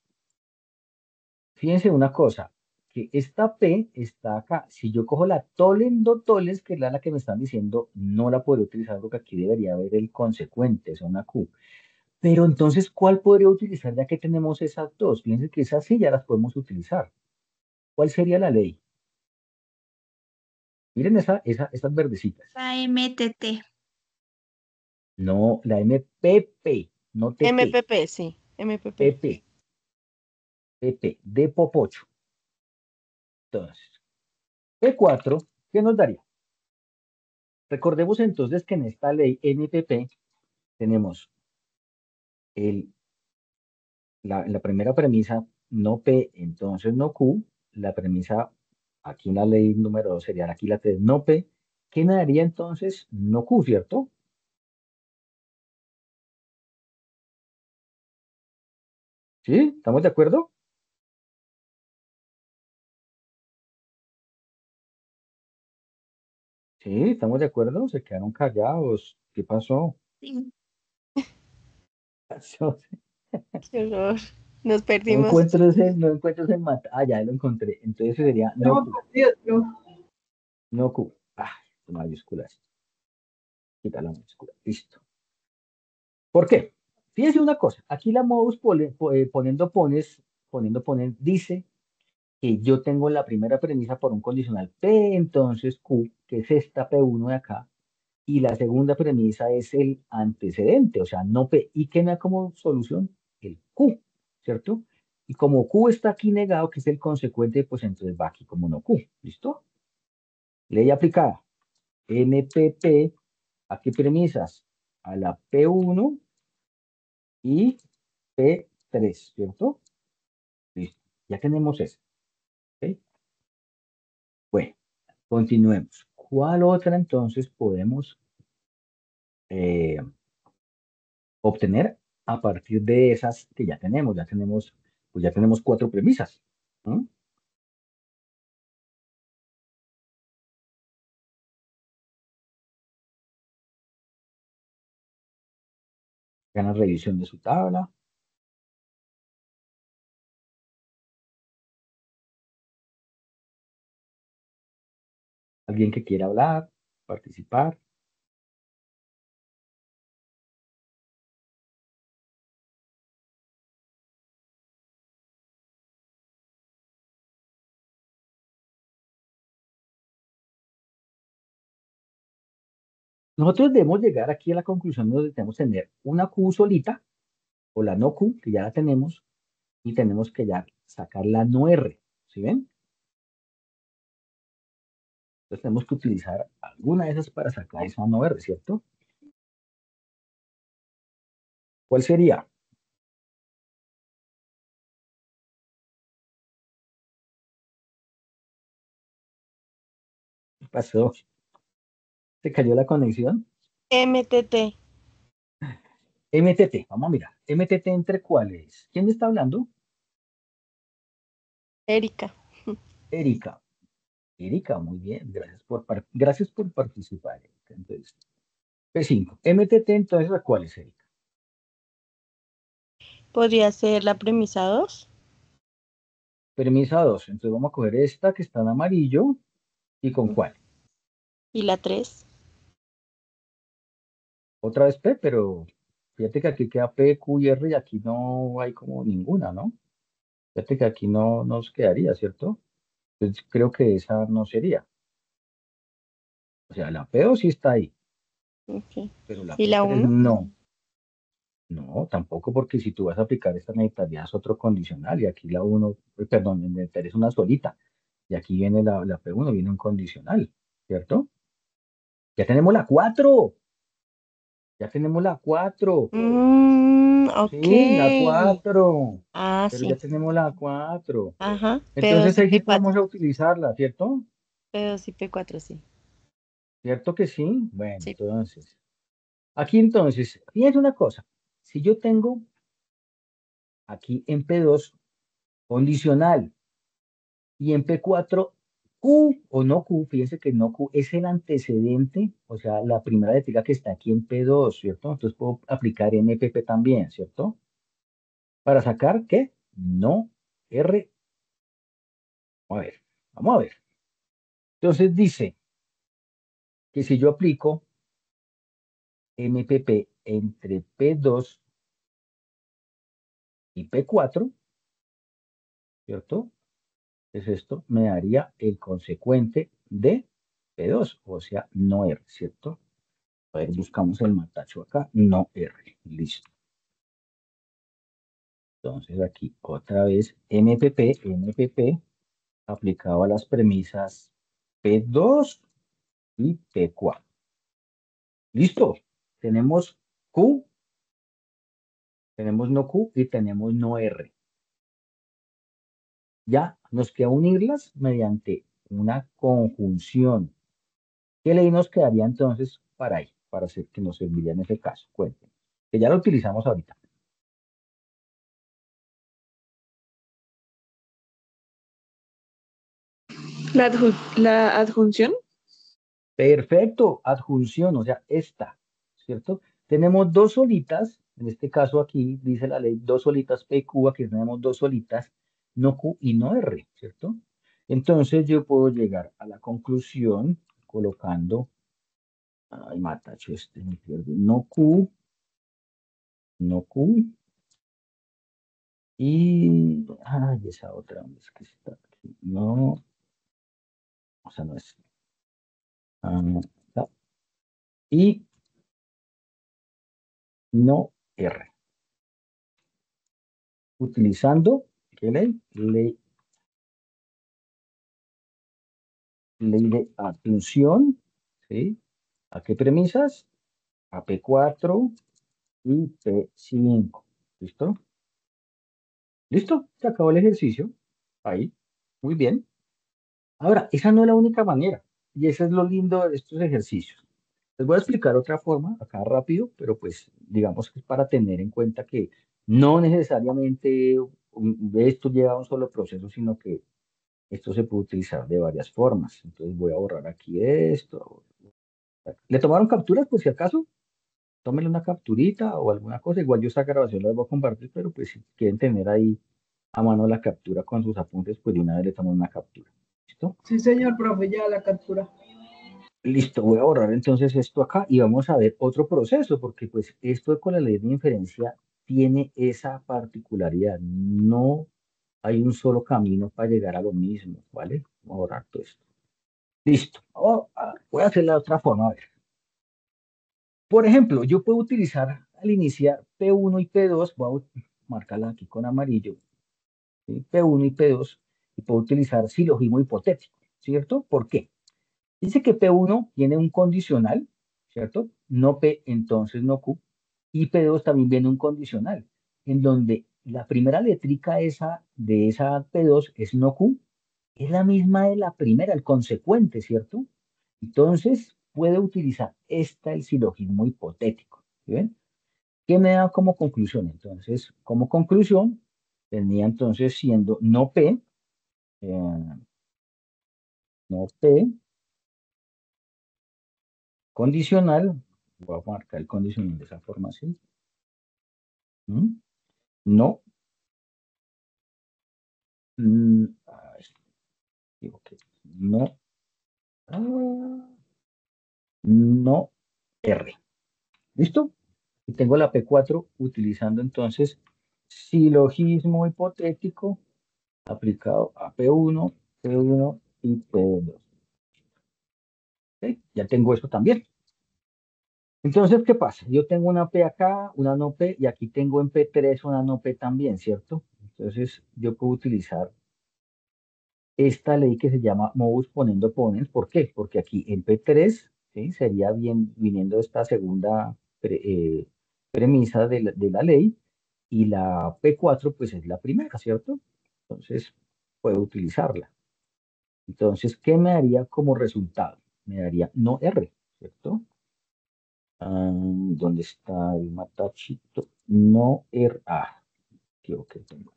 Speaker 1: Fíjense una cosa, que esta P está acá. Si yo cojo la tolendo toles, que es la que me están diciendo, no la podré utilizar porque aquí debería haber el consecuente, es una Q. Pero entonces, ¿cuál podría utilizar ya que tenemos esas dos? Fíjense que esas sí ya las podemos utilizar. ¿Cuál sería la ley? Miren esas verdecitas.
Speaker 5: La MTT.
Speaker 1: No, la MPP, no TT,
Speaker 4: MPP, sí, MPP.
Speaker 1: PP, PP, de popocho. Entonces, P4, ¿qué nos daría? Recordemos entonces que en esta ley NPP tenemos la primera premisa, no P, entonces no Q. La premisa, aquí en la ley número 2 sería aquí la 3, no P. ¿Qué me daría entonces no Q, cierto? ¿Sí? ¿Estamos de acuerdo? Sí, ¿estamos de acuerdo? ¿Se quedaron callados? ¿Qué pasó?
Speaker 5: Sí.
Speaker 4: Qué horror. Nos
Speaker 1: No
Speaker 4: perdimos.
Speaker 1: encuentro ese ah, ya lo encontré. Entonces sería no Q. No Q. Ah, mayúsculas. Quita la mayúscula. Listo. ¿Por qué? Fíjense una cosa. Aquí la modus poniendo pones, dice que yo tengo la primera premisa por un condicional P, entonces Q, que es esta P1 de acá, y la segunda premisa es el antecedente, o sea, no P. ¿Y qué me da como solución? El Q, ¿cierto? Y como Q está aquí negado, que es el consecuente, pues entonces va aquí como no Q. ¿Listo? Ley aplicada. NPP, ¿a qué premisas? A la P1 y P3, ¿cierto? Listo. Ya tenemos eso. ¿Ok? Bueno, continuemos. ¿Cuál otra entonces podemos eh, obtener a partir de esas que ya tenemos? Pues ya tenemos cuatro premisas. ¿No? Hagan revisión de su tabla. Alguien que quiera hablar, participar. Nosotros debemos llegar aquí a la conclusión donde tenemos que tener una Q solita o la no Q, que ya la tenemos, y tenemos que ya sacar la no R. ¿Sí ven? Entonces tenemos que utilizar alguna de esas para sacar esa no R, ¿cierto? ¿Cuál sería? ¿Qué pasó? ¿Se cayó la conexión?
Speaker 4: MTT.
Speaker 1: MTT, vamos a mirar. ¿MTT entre cuáles? ¿Quién está hablando?
Speaker 4: Erika.
Speaker 1: Erika. Erika, muy bien. Gracias por participar, Erika. Entonces, P5. MTT, entonces, ¿a cuál es, Erika?
Speaker 4: Podría ser la premisa 2
Speaker 1: Premisa 2. Entonces vamos a coger esta que está en amarillo. ¿Y con cuál?
Speaker 4: y la 3.
Speaker 1: Otra vez P, pero fíjate que aquí queda P, Q y R y aquí no hay como ninguna, ¿no? Fíjate que aquí no nos quedaría, ¿cierto? Entonces creo que esa no sería. O sea, la P o sí está ahí,
Speaker 4: Okay.
Speaker 1: pero la
Speaker 4: ¿Y la
Speaker 1: P3
Speaker 4: 1?
Speaker 1: no. No, tampoco porque si tú vas a aplicar esta necesitarías otro condicional y aquí la 1, perdón, necesitarías una solita. Y aquí viene la P1, viene un condicional, ¿cierto? Ya tenemos la 4. Ya tenemos la 4.
Speaker 4: Ok.
Speaker 1: Sí, la 4.
Speaker 4: Ah,
Speaker 1: Pero ya
Speaker 4: sí.
Speaker 1: tenemos la 4.
Speaker 4: Ajá.
Speaker 1: Entonces
Speaker 4: P2 y
Speaker 1: ahí sí
Speaker 4: P4.
Speaker 1: podemos utilizarla, ¿cierto?
Speaker 4: P2 y P4, sí.
Speaker 1: ¿Cierto que sí? Bueno,
Speaker 4: Sí.
Speaker 1: entonces, aquí entonces, fíjense una cosa. Si yo tengo aquí en P2 condicional y en P4 Q o no Q, fíjense que no Q es el antecedente, o sea, la primera letra que está aquí en P2, ¿cierto? Entonces puedo aplicar MPP también, ¿cierto? Para sacar, ¿qué? No R. A ver, vamos a ver. Entonces dice que si yo aplico MPP entre P2 y P4, ¿cierto? Es esto, me daría el consecuente de P2, o sea, no R, ¿cierto? A ver, buscamos el matacho acá, no R, listo. Entonces aquí otra vez MPP aplicado a las premisas P2 y P4. Listo, tenemos Q, tenemos no Q y tenemos no R. Ya nos queda unirlas mediante una conjunción. ¿Qué ley nos quedaría entonces para ahí? Para hacer que nos serviría en ese caso. Cuéntenos. Que ya lo utilizamos ahorita.
Speaker 3: La adjunción.
Speaker 1: Perfecto. Adjunción, o sea, esta, ¿cierto? Tenemos dos solitas. En este caso aquí dice la ley dos solitas PQ. Aquí tenemos dos solitas, no Q y no R, ¿cierto? Entonces yo puedo llegar a la conclusión colocando, ay, matacho, me pierde, no Q, no Q. Y, ay, esa otra, ¿dónde es que está aquí? No, o sea, no es. Ah, no. Y no R. Utilizando, ¿qué ley? Ley de atunción, ¿sí? ¿A qué premisas? A P4 y P5. ¿Listo? ¿Listo? Se acabó el ejercicio. Ahí. Muy bien. Ahora, esa no es la única manera. Y eso es lo lindo de estos ejercicios. Les voy a explicar otra forma, acá rápido, pero pues digamos que es para tener en cuenta que no necesariamente esto lleva a un solo proceso, sino que esto se puede utilizar de varias formas. Entonces voy a borrar aquí esto. ¿Le tomaron capturas por si acaso? Tómenle una capturita o alguna cosa. Igual yo esta grabación la voy a compartir, pero pues si quieren tener ahí a mano la captura con sus apuntes, pues de una vez le toman una captura. ¿Listo?
Speaker 6: Sí, señor profe, ya la captura.
Speaker 1: Listo, voy a borrar entonces esto acá y vamos a ver otro proceso, porque pues esto con la ley de inferencia tiene esa particularidad. No hay un solo camino para llegar a lo mismo, ¿vale? Vamos a borrar todo esto. Listo. Voy a hacer la otra forma, a ver. Por ejemplo, yo puedo utilizar al iniciar P1 y P2, voy a marcarla aquí con amarillo, ¿sí? P1 y P2, y puedo utilizar silogismo hipotético, ¿cierto? ¿Por qué? Dice que P1 tiene un condicional, ¿cierto? No P, entonces no Q. Y P2 también viene un condicional, en donde la primera letrica de esa P2 es no Q, es la misma de la primera, el consecuente, ¿cierto? Entonces, puede utilizar el silogismo hipotético. ¿Sí ven? ¿Qué me da como conclusión? Entonces, como conclusión, tenía entonces siendo no P, no P, condicional, voy a marcar el condicional de esa forma así. ¿Mm? No, ay, equivoqué. No, no R. ¿Listo? Y tengo la P4 utilizando entonces silogismo hipotético aplicado a P1, P1 y P2. ¿Ok? Ya tengo eso también. Entonces, ¿qué pasa? Yo tengo una P acá, una no P, y aquí tengo en P3 una no P también, ¿cierto? Entonces, yo puedo utilizar esta ley que se llama modus ponendo ponens. ¿Por qué? Porque aquí en P3, ¿sí? Sería bien viniendo esta segunda premisa de la ley, y la P4 pues es la primera, ¿cierto? Entonces, puedo utilizarla. Entonces, ¿qué me daría como resultado? Me daría no R, ¿cierto? ¿Dónde está el matachito? No R. Creo que tengo.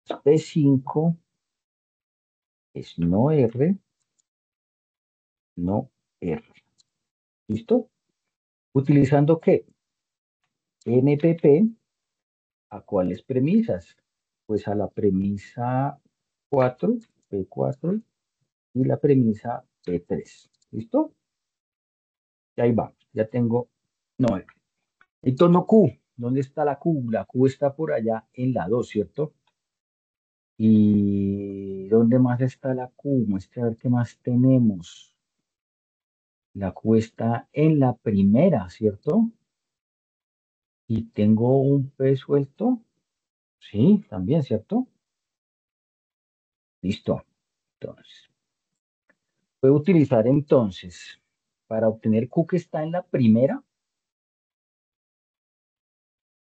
Speaker 1: P5 es no R, no R. ¿Listo? ¿Utilizando qué? NPP. ¿A cuáles premisas? Pues a la premisa 4, P4, y la premisa P3. ¿Listo? Y ahí va. Ya tengo no R. Entonces, no Q. ¿Dónde está la Q? La Q está por allá en la 2, ¿cierto? ¿Y dónde más está la Q? Muestra a ver qué más tenemos. La Q está en la primera, ¿cierto? Y tengo un P suelto. Sí, también, ¿cierto? Listo. Entonces, puedo utilizar entonces, para obtener Q que está en la primera,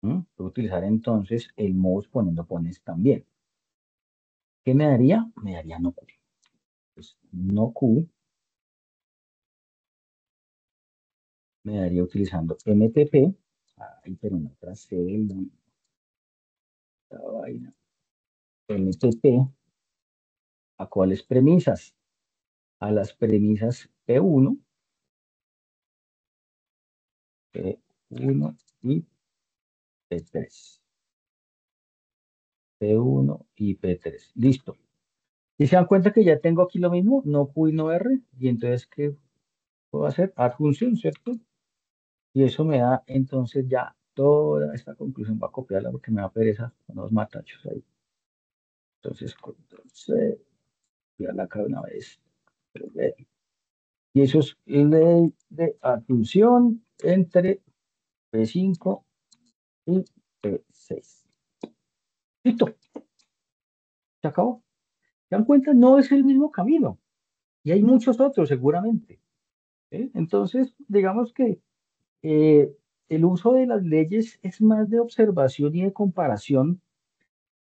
Speaker 1: puedo utilizar entonces el modus poniendo pones también. ¿Qué me daría? Me daría no Q. Pues no Q me daría utilizando MTP. Ay, pero en otra celda. Esta vaina. MTP. ¿A cuáles premisas? A las premisas P1, P1 y P3. P1 y P3. Listo. Y se dan cuenta que ya tengo aquí lo mismo, no Q y no R. Y entonces, ¿qué puedo hacer? Adjunción, ¿cierto? Y eso me da entonces ya toda esta conclusión. Voy a copiarla porque me da pereza con los matachos ahí. Entonces, control C, copiarla acá de una vez. Y eso es ley de adjunción entre P5 y P6. Listo, se acabó. ¿Se dan cuenta? No es el mismo camino. Y hay muchos otros seguramente. Entonces, digamos que el uso de las leyes es más de observación y de comparación.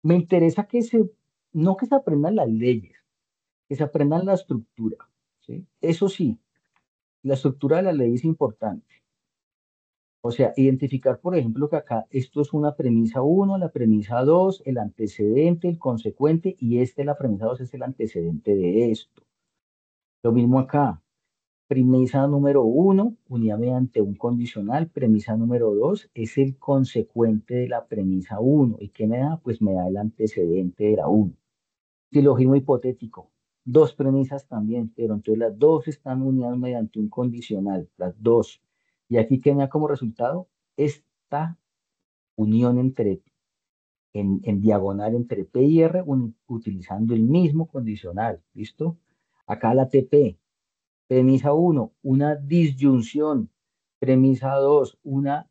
Speaker 1: Me interesa no que se aprendan las leyes, que se aprendan la estructura. ¿Sí? Eso sí, la estructura de la ley es importante. O sea, identificar, por ejemplo, que acá esto es una premisa 1, la premisa 2, el antecedente, el consecuente, y la premisa 2 es el antecedente de esto. Lo mismo acá. Premisa número 1, unida mediante un condicional. Premisa número 2 es el consecuente de la premisa 1. ¿Y qué me da? Pues me da el antecedente de la 1. Silogismo hipotético. Dos premisas también, pero entonces las dos están unidas mediante un condicional, las dos. Y aquí qué me da como resultado esta unión en diagonal entre P y R, utilizando el mismo condicional. ¿Listo? Acá la TP. Premisa 1, una disyunción. Premisa 2, una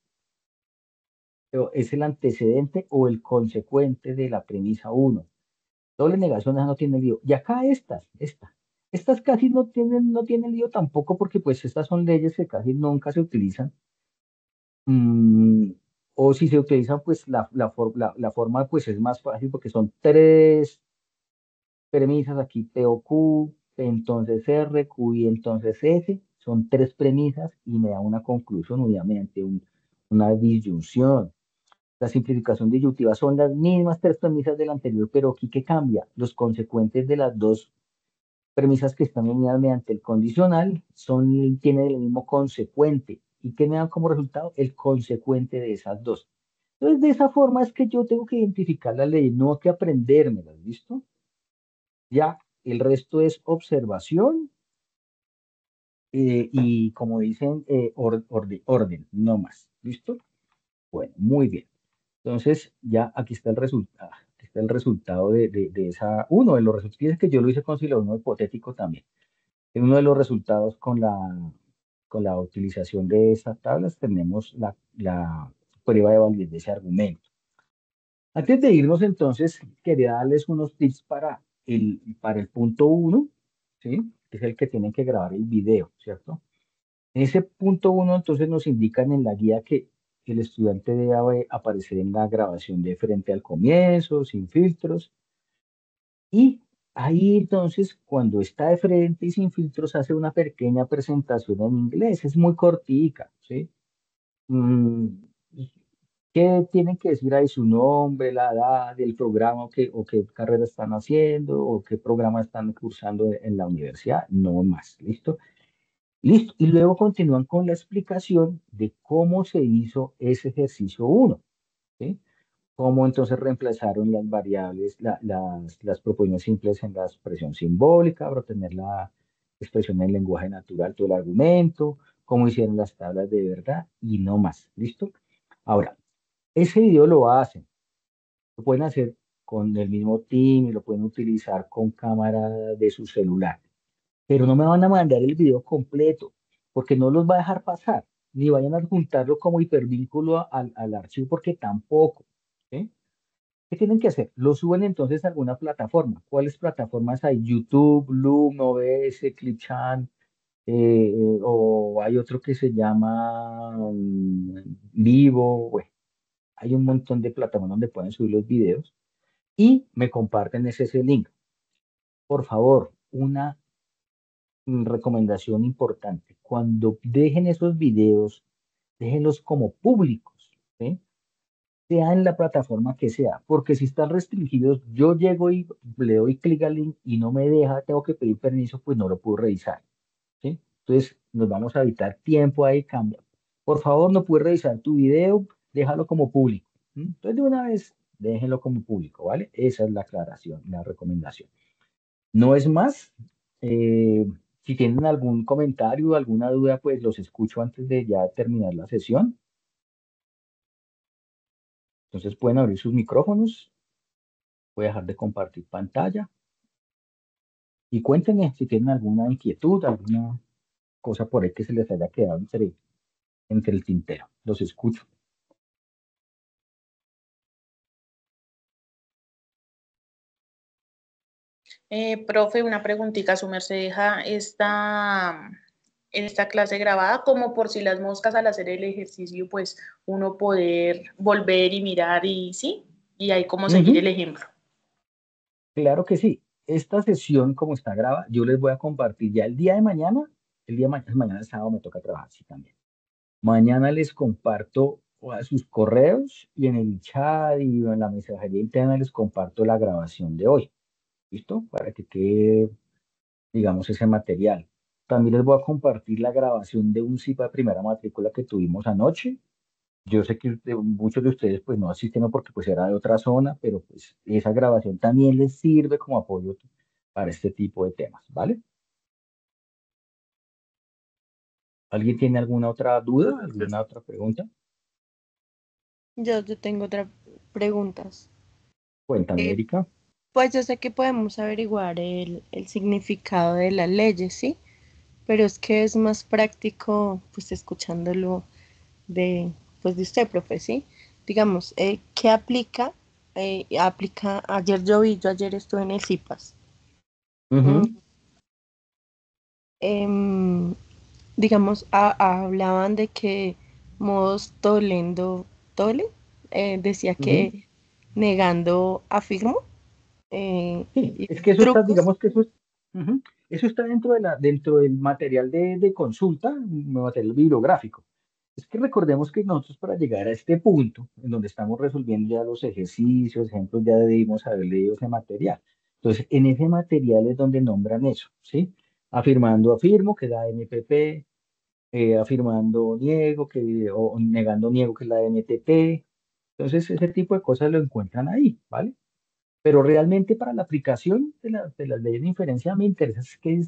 Speaker 1: pero es el antecedente o el consecuente de la premisa uno. Doble negación, esa no tiene lío. Y acá estas casi no tienen lío tampoco porque pues estas son leyes que casi nunca se utilizan. Mm, o si se utilizan, pues la forma pues es más fácil porque son tres premisas aquí, P o Q, P entonces R, Q y entonces S. Son tres premisas y me da una conclusión, obviamente, una disyunción. La simplificación disyuntiva son las mismas tres premisas del anterior, pero aquí ¿qué cambia? Los consecuentes de las dos premisas que están unidas mediante el condicional tienen el mismo consecuente. ¿Y qué me dan como resultado? El consecuente de esas dos. Entonces, de esa forma es que yo tengo que identificar las leyes, no hay que aprendérmelas, ¿listo? Ya, el resto es observación y, como dicen, orden, no más, ¿listo? Bueno, muy bien. Entonces, ya aquí está el resultado. Aquí está el resultado de esa, uno de los resultados. Fíjense que yo lo hice con uno hipotético también. En uno de los resultados con la utilización de estas tablas tenemos la prueba de validez de ese argumento. Antes de irnos, entonces, quería darles unos tips para el punto 1, ¿sí? Que es el que tienen que grabar el video, ¿cierto? En ese punto 1, entonces, nos indican en la guía que el estudiante debe aparecer en la grabación de frente al comienzo, sin filtros, y ahí entonces, cuando está de frente y sin filtros, hace una pequeña presentación en inglés. Es muy cortica, ¿sí? Mm, ¿Qué tienen que decir ahí? Su nombre, la edad, el programa o qué carrera están haciendo o qué programa están cursando en la universidad. No más, ¿listo? Listo. Y luego continúan con la explicación de cómo se hizo ese ejercicio uno, ¿sí? Cómo entonces reemplazaron las variables, las proposiciones simples en la expresión simbólica para obtener la expresión en lenguaje natural, todo el argumento, cómo hicieron las tablas de verdad y no más. ¿Listo? Ahora, ese video lo pueden hacer con el mismo team y lo pueden utilizar con cámara de su celular, pero no me van a mandar el video completo porque no los va a dejar pasar, ni vayan a adjuntarlo como hipervínculo al archivo porque tampoco. ¿Sí? ¿Qué tienen que hacer? Lo suben entonces a alguna plataforma. ¿Cuáles plataformas hay? YouTube, Loom, OBS, Clipchamp, o hay otro que se llama Vivo. Bueno, hay un montón de plataformas donde pueden subir los videos y me comparten ese link. Por favor, una recomendación importante. Cuando dejen esos videos, déjenlos como públicos, ¿sí? Sea en la plataforma que sea, porque si están restringidos, yo llego y le doy clic al link y no me deja, tengo que pedir permiso, pues no lo puedo revisar, ¿sí? Entonces, nos vamos a evitar tiempo ahí, cambia. Por favor, no puedes revisar tu video, déjalo como público. Entonces, de una vez, déjenlo como público, ¿vale? Esa es la aclaración, la recomendación. No es más. eh, si tienen algún comentario, alguna duda, pues los escucho antes de ya terminar la sesión. Entonces, pueden abrir sus micrófonos. Voy a dejar de compartir pantalla y cuéntenme si tienen alguna inquietud, alguna cosa por ahí que se les haya quedado entre el tintero. Los escucho.
Speaker 7: Profe, una preguntita, su merced deja esta clase grabada como por si las moscas al hacer el ejercicio, pues uno poder volver y mirar y sí, y ahí como seguir el ejemplo.
Speaker 1: Claro que sí. Esta sesión, como está grabada, yo les voy a compartir ya el día de mañana. El día de mañana, sábado, me toca trabajar, sí, también. Mañana les comparto a sus correos y en el chat y en la mensajería interna les comparto la grabación de hoy. ¿Listo? Para que quede, digamos, ese material. También les voy a compartir la grabación de un CIPA de primera matrícula que tuvimos anoche. Yo sé que muchos de ustedes pues no asistieron porque pues era de otra zona, pero pues esa grabación también les sirve como apoyo para este tipo de temas, ¿vale? ¿Alguien tiene alguna otra duda, alguna otra pregunta?
Speaker 4: Yo tengo otras preguntas.
Speaker 1: Cuéntame,
Speaker 4: Eh,
Speaker 1: Erika.
Speaker 4: pues yo sé que podemos averiguar el significado de las leyes, ¿sí? Pero es que es más práctico, pues escuchándolo de, pues de usted, profe, ¿sí? digamos, ¿qué aplica? Aplica, yo ayer estuve en el CIPAS.
Speaker 1: Ujú.
Speaker 4: Em, digamos, hablaban de que modos tolendo, tole, decía
Speaker 1: Ujú.
Speaker 4: que negando afirmo,
Speaker 1: Sí,
Speaker 4: y
Speaker 1: es que eso está,
Speaker 4: trucos.
Speaker 1: digamos que ujú, eso está dentro del material de consulta, material bibliográfico. Es que recordemos que nosotros para llegar a este punto, en donde estamos resolviendo ya los ejercicios, ejemplos, ya debimos haber leído ese material. Entonces, en ese material es donde nombran eso, ¿sí? Afirmando, afirmo, que es la NPP, afirmando, niego, o negando, niego, que es la NTP. Entonces, ese tipo de cosas lo encuentran ahí, ¿vale? Pero realmente para la aplicación de las leyes de inferencia me interesa es que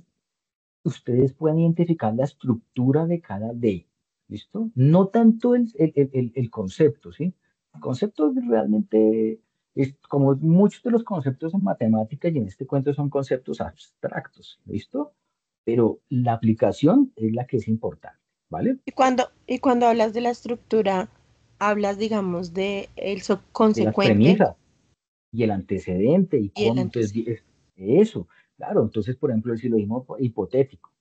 Speaker 1: ustedes puedan identificar la estructura de cada ley, ¿listo? No tanto el concepto, ¿sí? El concepto realmente es como muchos de los conceptos en matemática y en este cuento son conceptos abstractos, ¿listo? Pero la aplicación es la que es importante, ¿vale?
Speaker 4: Y cuando hablas de la estructura, hablas, digamos, de el
Speaker 1: De las
Speaker 4: subconsecuente
Speaker 1: premisas y el antecedente y
Speaker 4: y el
Speaker 1: cómo, entonces,
Speaker 4: antecedente.
Speaker 1: eso, claro, entonces, por ejemplo, el silogismo hipotético.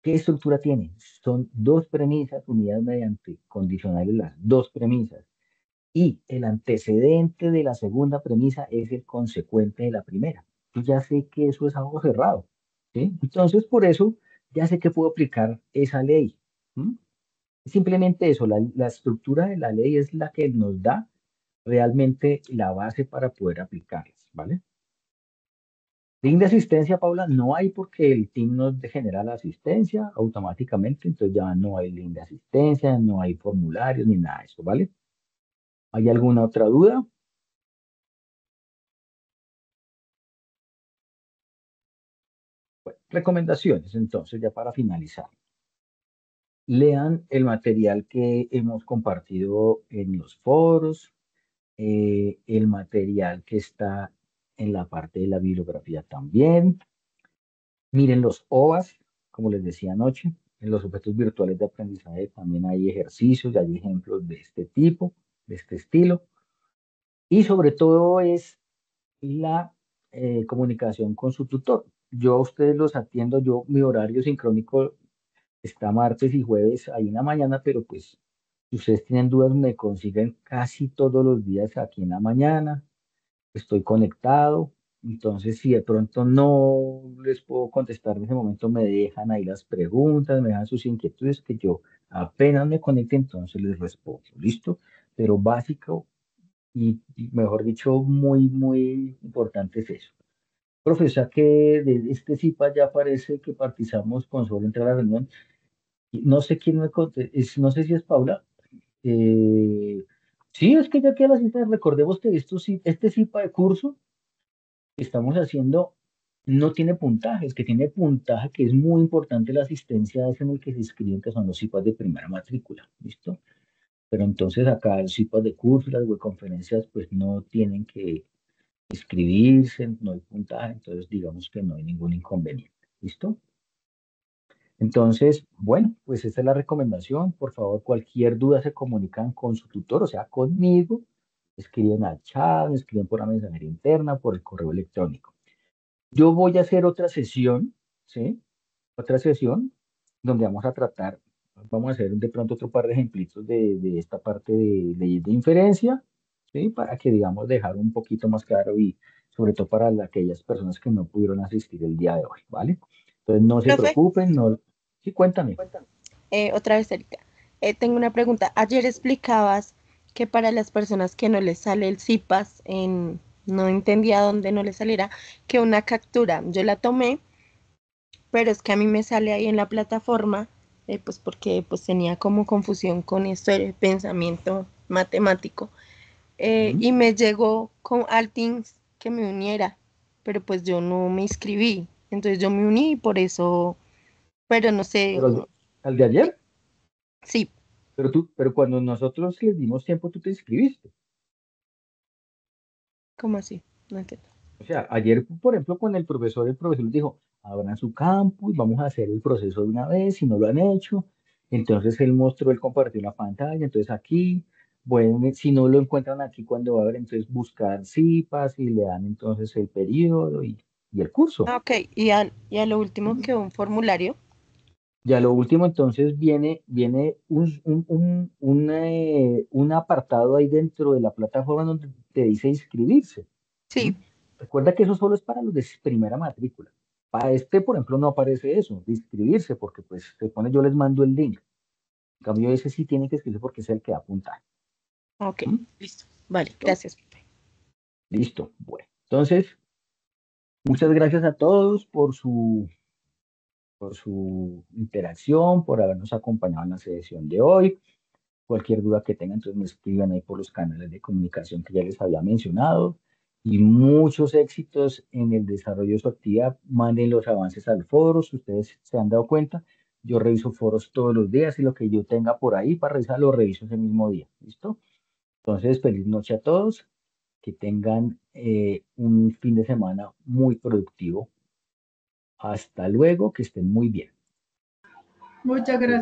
Speaker 1: ¿Qué estructura tiene? Son dos premisas unidas mediante condicionales las dos premisas. Y el antecedente de la segunda premisa es el consecuente de la primera. Yo ya sé que eso es algo cerrado, ¿sí? Entonces, por eso, ya sé que puedo aplicar esa ley. ¿M? Simplemente eso, la estructura de la ley es la que nos da realmente la base para poder aplicarlas, ¿vale? Link de asistencia, Paula, no hay porque el team nos genera la asistencia automáticamente, entonces ya no hay link de asistencia, no hay formularios ni nada de eso, ¿vale? ¿Hay alguna otra duda? Bueno, recomendaciones, entonces, ya para finalizar. Lean el material que hemos compartido en los foros, el material que está en la parte de la bibliografía también. Miren los OVAs, como les decía anoche, en los objetos virtuales de aprendizaje también hay ejercicios, y hay ejemplos de este tipo, de este estilo. Y sobre todo es la comunicación con su tutor. Yo a ustedes los atiendo, mi horario sincrónico está martes y jueves ahí en la mañana, pero pues si ustedes tienen dudas me consiguen casi todos los días aquí en la mañana, estoy conectado. Entonces, si de pronto no les puedo contestar en ese momento, me dejan ahí las preguntas, me dejan sus inquietudes, que yo apenas me conecte, entonces les respondo. ¿Listo? Pero básico y mejor dicho, muy, muy importante es eso. Profesor, que de este CIPA ya parece que participamos con solo entrar a la reunión. Y no sé quién no sé si es Paula. Eh, sí, es que ya que a la cita, recordemos que este CIPA de curso que estamos haciendo no tiene puntaje. El que tiene puntaje, que es muy importante la asistencia, es en el que se inscriben, que son los CIPAs de primera matrícula. ¿Listo? Pero entonces acá el CIPAs de curso, las webconferencias, pues no tienen que inscribirse, no hay puntaje, entonces digamos que no hay ningún inconveniente. ¿Listo? Entonces, bueno, pues esta es la recomendación. Por favor, cualquier duda se comunican con su tutor, o sea, conmigo. Escriben al chat, me escriben por la mensajería interna, por el correo electrónico. Yo voy a hacer otra sesión, ¿sí? Otra sesión donde vamos a hacer de pronto otro par de ejemplitos de esta parte de leyes de inferencia, ¿sí? Para que, digamos, dejar un poquito más claro y sobre todo para aquellas personas que no pudieron asistir el día de hoy, ¿vale? Entonces, no se
Speaker 4: Profe,
Speaker 1: preocupen, no. Sí, cuéntame.
Speaker 4: otra vez, Erika. Tengo una pregunta. Ayer explicabas que para las personas que no les sale el CIPAS, no entendía dónde no les saliera, que una captura. Yo la tomé, pero es que a mí me sale ahí en la plataforma, pues porque pues tenía como confusión con esto del pensamiento matemático.
Speaker 1: Ujú.
Speaker 4: Y me llegó con Altings que me uniera, pero pues yo no me inscribí. Entonces yo me uní y por eso, pero no sé,
Speaker 1: Pero al de ayer,
Speaker 4: sí,
Speaker 1: pero cuando nosotros les dimos tiempo, tú te inscribiste.
Speaker 4: ¿cómo así? No entiendo.
Speaker 1: O sea, ayer, por ejemplo, con el profesor les dijo, abran su campo y vamos a hacer el proceso de una vez, si no lo han hecho. Entonces él mostró, él compartió la pantalla, entonces aquí si no lo encuentran aquí cuando va a ver, entonces buscar CIPAS y le dan entonces el periodo y el curso.
Speaker 4: Ok, y a lo último que un formulario.
Speaker 1: Ya lo último, entonces viene un apartado ahí dentro de la plataforma donde te dice inscribirse. ¿M?
Speaker 4: Sí,
Speaker 1: Recuerda que eso solo es para los de primera matrícula. Para este, por ejemplo, no aparece eso, de inscribirse, porque pues se pone, yo les mando el link. En cambio, ese sí tiene que escribirse porque es el que apunta.
Speaker 4: ok,
Speaker 1: ¿M?
Speaker 4: listo. Vale,
Speaker 1: ¿Listo?
Speaker 4: gracias.
Speaker 1: Listo. Bueno, entonces, muchas gracias a todos por su interacción, por habernos acompañado en la sesión de hoy. Cualquier duda que tengan, entonces me escriban ahí por los canales de comunicación que ya les había mencionado. Y muchos éxitos en el desarrollo de su actividad. Manden los avances al foro, si ustedes se han dado cuenta. Yo reviso foros todos los días y lo que yo tenga por ahí para revisar lo reviso ese mismo día. ¿Listo? Entonces, feliz noche a todos. Que tengan un fin de semana muy productivo. Hasta luego, que estén muy bien.
Speaker 6: Muchas gracias.